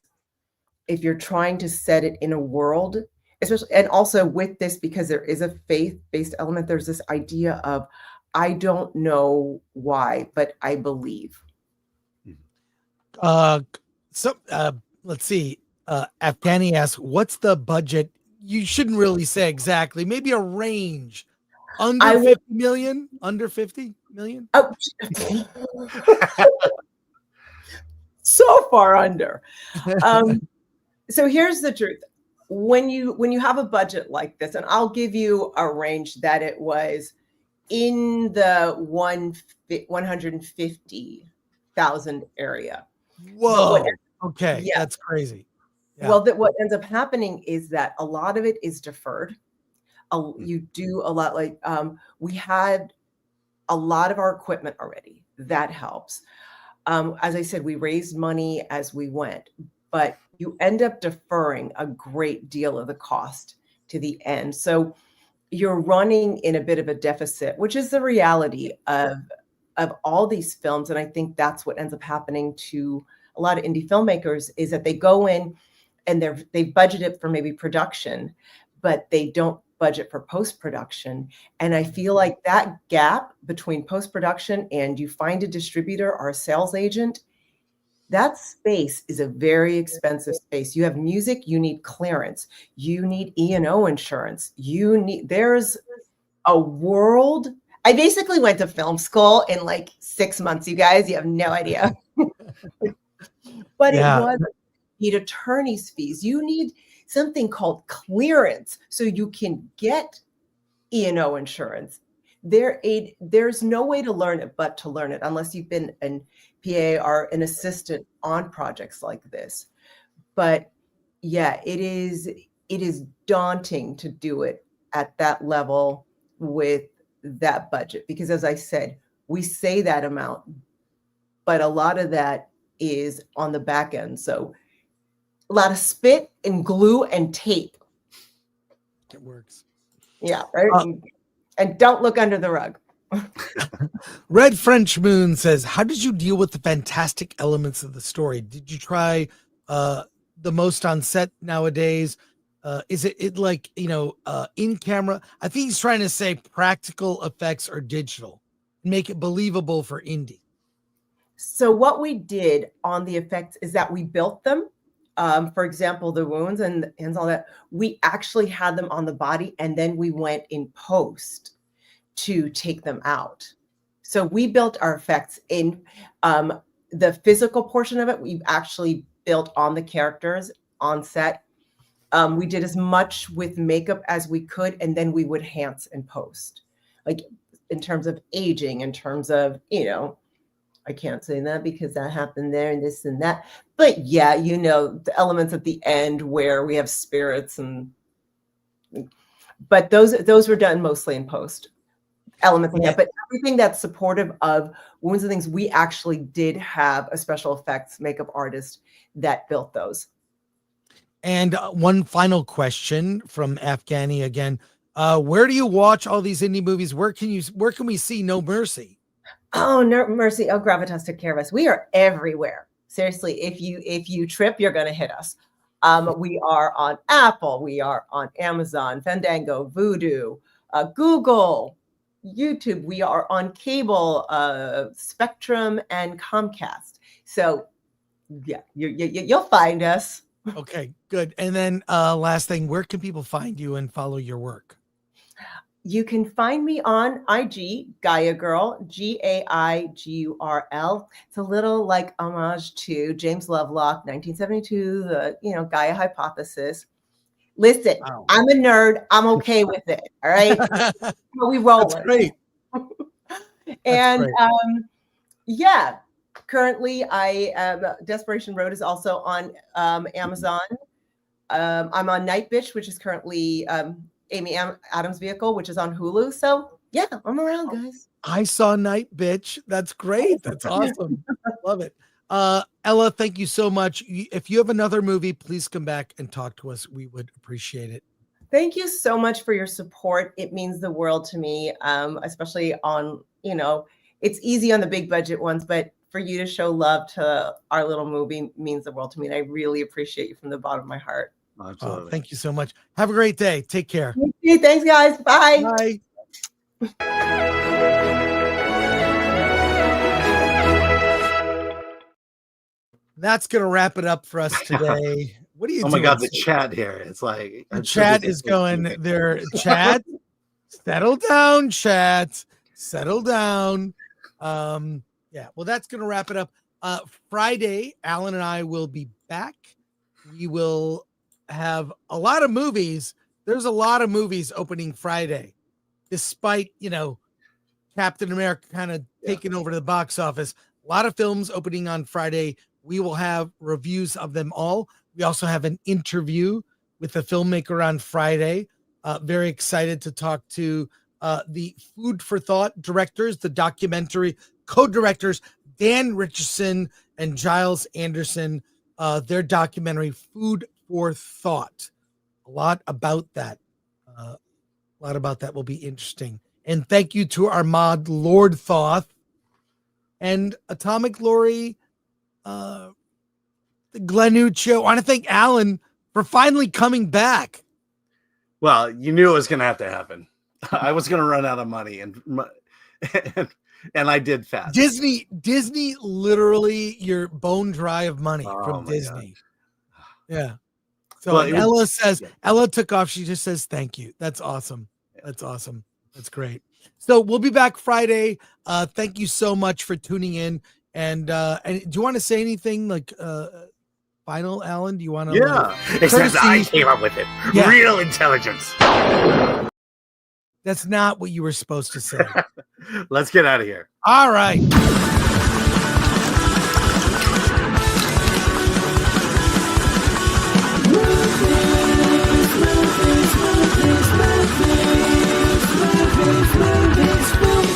if you're trying to set it in a world especially, and also with this, because there is a faith-based element, there's this idea of, I don't know why, but I believe. So let's see. Afghani asks, what's the budget? You shouldn't really say exactly, maybe a range. Under 50 million? Under 50 million? Oh, so far under. So here's the truth. When you have a budget like this, and I'll give you a range that it was in the 150,000 area. Whoa. Okay. Yeah. That's crazy. Yeah. Well, what ends up happening is that a lot of it is deferred. You do a lot, like we had a lot of our equipment already. That helps. As I said, we raised money as we went, but you end up deferring a great deal of the cost to the end. So you're running in a bit of a deficit, which is the reality of all these films. And I think that's what ends up happening to a lot of indie filmmakers, is that they go in and they budgeted for maybe production, but they don't budget for post-production. And I feel like that gap between post-production and you find a distributor or a sales agent, that space is a very expensive space. You have music, you need clearance, you need E&O insurance, there's a world. I basically went to film school in like 6 months, you guys, you have no idea. But it was, you need attorney's fees, you need something called clearance so you can get E&O insurance. There's no way to learn it but to learn it, unless you've been an PA or an assistant on projects like this. But yeah, it is daunting to do it at that level with that budget, because as I said, we say that amount, but a lot of that is on the back end. So a lot of spit and glue and tape. It works. Yeah, right. And don't look under the rug. Red French Moon says, how did you deal with the fantastic elements of the story? Did you try the most on set nowadays? Is it like, in camera? I think he's trying to say practical effects or digital, make it believable for indie. So what we did on the effects is that we built them. For example, the wounds and all that, we actually had them on the body, and then we went in post to take them out. So we built our effects in the physical portion of it. We've actually built on the characters on set. We did as much with makeup as we could, and then we would enhance in post, like in terms of aging, in terms of, I can't say that because that happened there and this and that. But yeah, the elements at the end where we have spirits but those were done mostly in post. Elements like that. But everything that's supportive of wounds and things, we actually did have a special effects makeup artist that built those. And one final question from Afghani again. Where do you watch all these indie movies? Where can we see No Mercy? Oh, No Mercy. Oh, Gravitas took care of us. We are everywhere. Seriously, if you trip, you're going to hit us. We are on Apple. We are on Amazon, Fandango, Vudu, Google, YouTube. We are on cable, Spectrum, and Comcast. So yeah, you'll find us. Okay, good. And then last thing, where can people find you and follow your work? You can find me on IG, Gaia Girl, Gaigurl. It's a little like homage to James Lovelock, 1972, the Gaia hypothesis. Listen, wow. I'm a nerd. I'm okay with it. All right, we roll. That's great. And yeah, currently I am. Desperation Road is also on Amazon. I'm on Night Bitch, which is currently Amy Adams' vehicle, which is on Hulu. So yeah, I'm around, guys. I saw Night Bitch. That's great. That's awesome. Love it. Ella, thank you so much. If you have another movie, please come back and talk to us. We would appreciate it. Thank you so much for your support. It means the world to me, especially on, it's easy on the big budget ones, but for you to show love to our little movie means the world to me. And I really appreciate you from the bottom of my heart. Absolutely. Thank you so much. Have a great day. Take care. Thanks, guys. Bye. Bye. That's going to wrap it up for us today. What are you doing? Oh my God, the chat here. It's like the chat is going there. Chat, settle down, chat. Settle down. Yeah, well, that's going to wrap it up. Friday, Alan and I will be back. We will have a lot of movies. There's a lot of movies opening Friday, despite, Captain America kind of taking over the box office. A lot of films opening on Friday. We will have reviews of them all. We also have an interview with a filmmaker on Friday. Very excited to talk to the Food for Thought directors, the documentary co-directors, Dan Richardson and Giles Anderson, their documentary, Food for Thought. A lot about that. Will be interesting. And thank you to our mod, Lord Thoth, and Atomic Lori, Glenuccio. I want to thank Alan for finally coming back. Well, you knew it was going to have to happen. I was going to run out of money, and I did fast. Disney, literally, you're bone dry of money from Disney. God. Yeah. So Ella says, Ella took off. She just says, thank you. That's awesome. That's awesome. That's great. So we'll be back Friday. Thank you so much for tuning in. And do you want to say anything like final, Alan? Do you want to? Yeah. Except I came up with it. Yeah. Real intelligence. That's not what you were supposed to say. Let's get out of here. All right.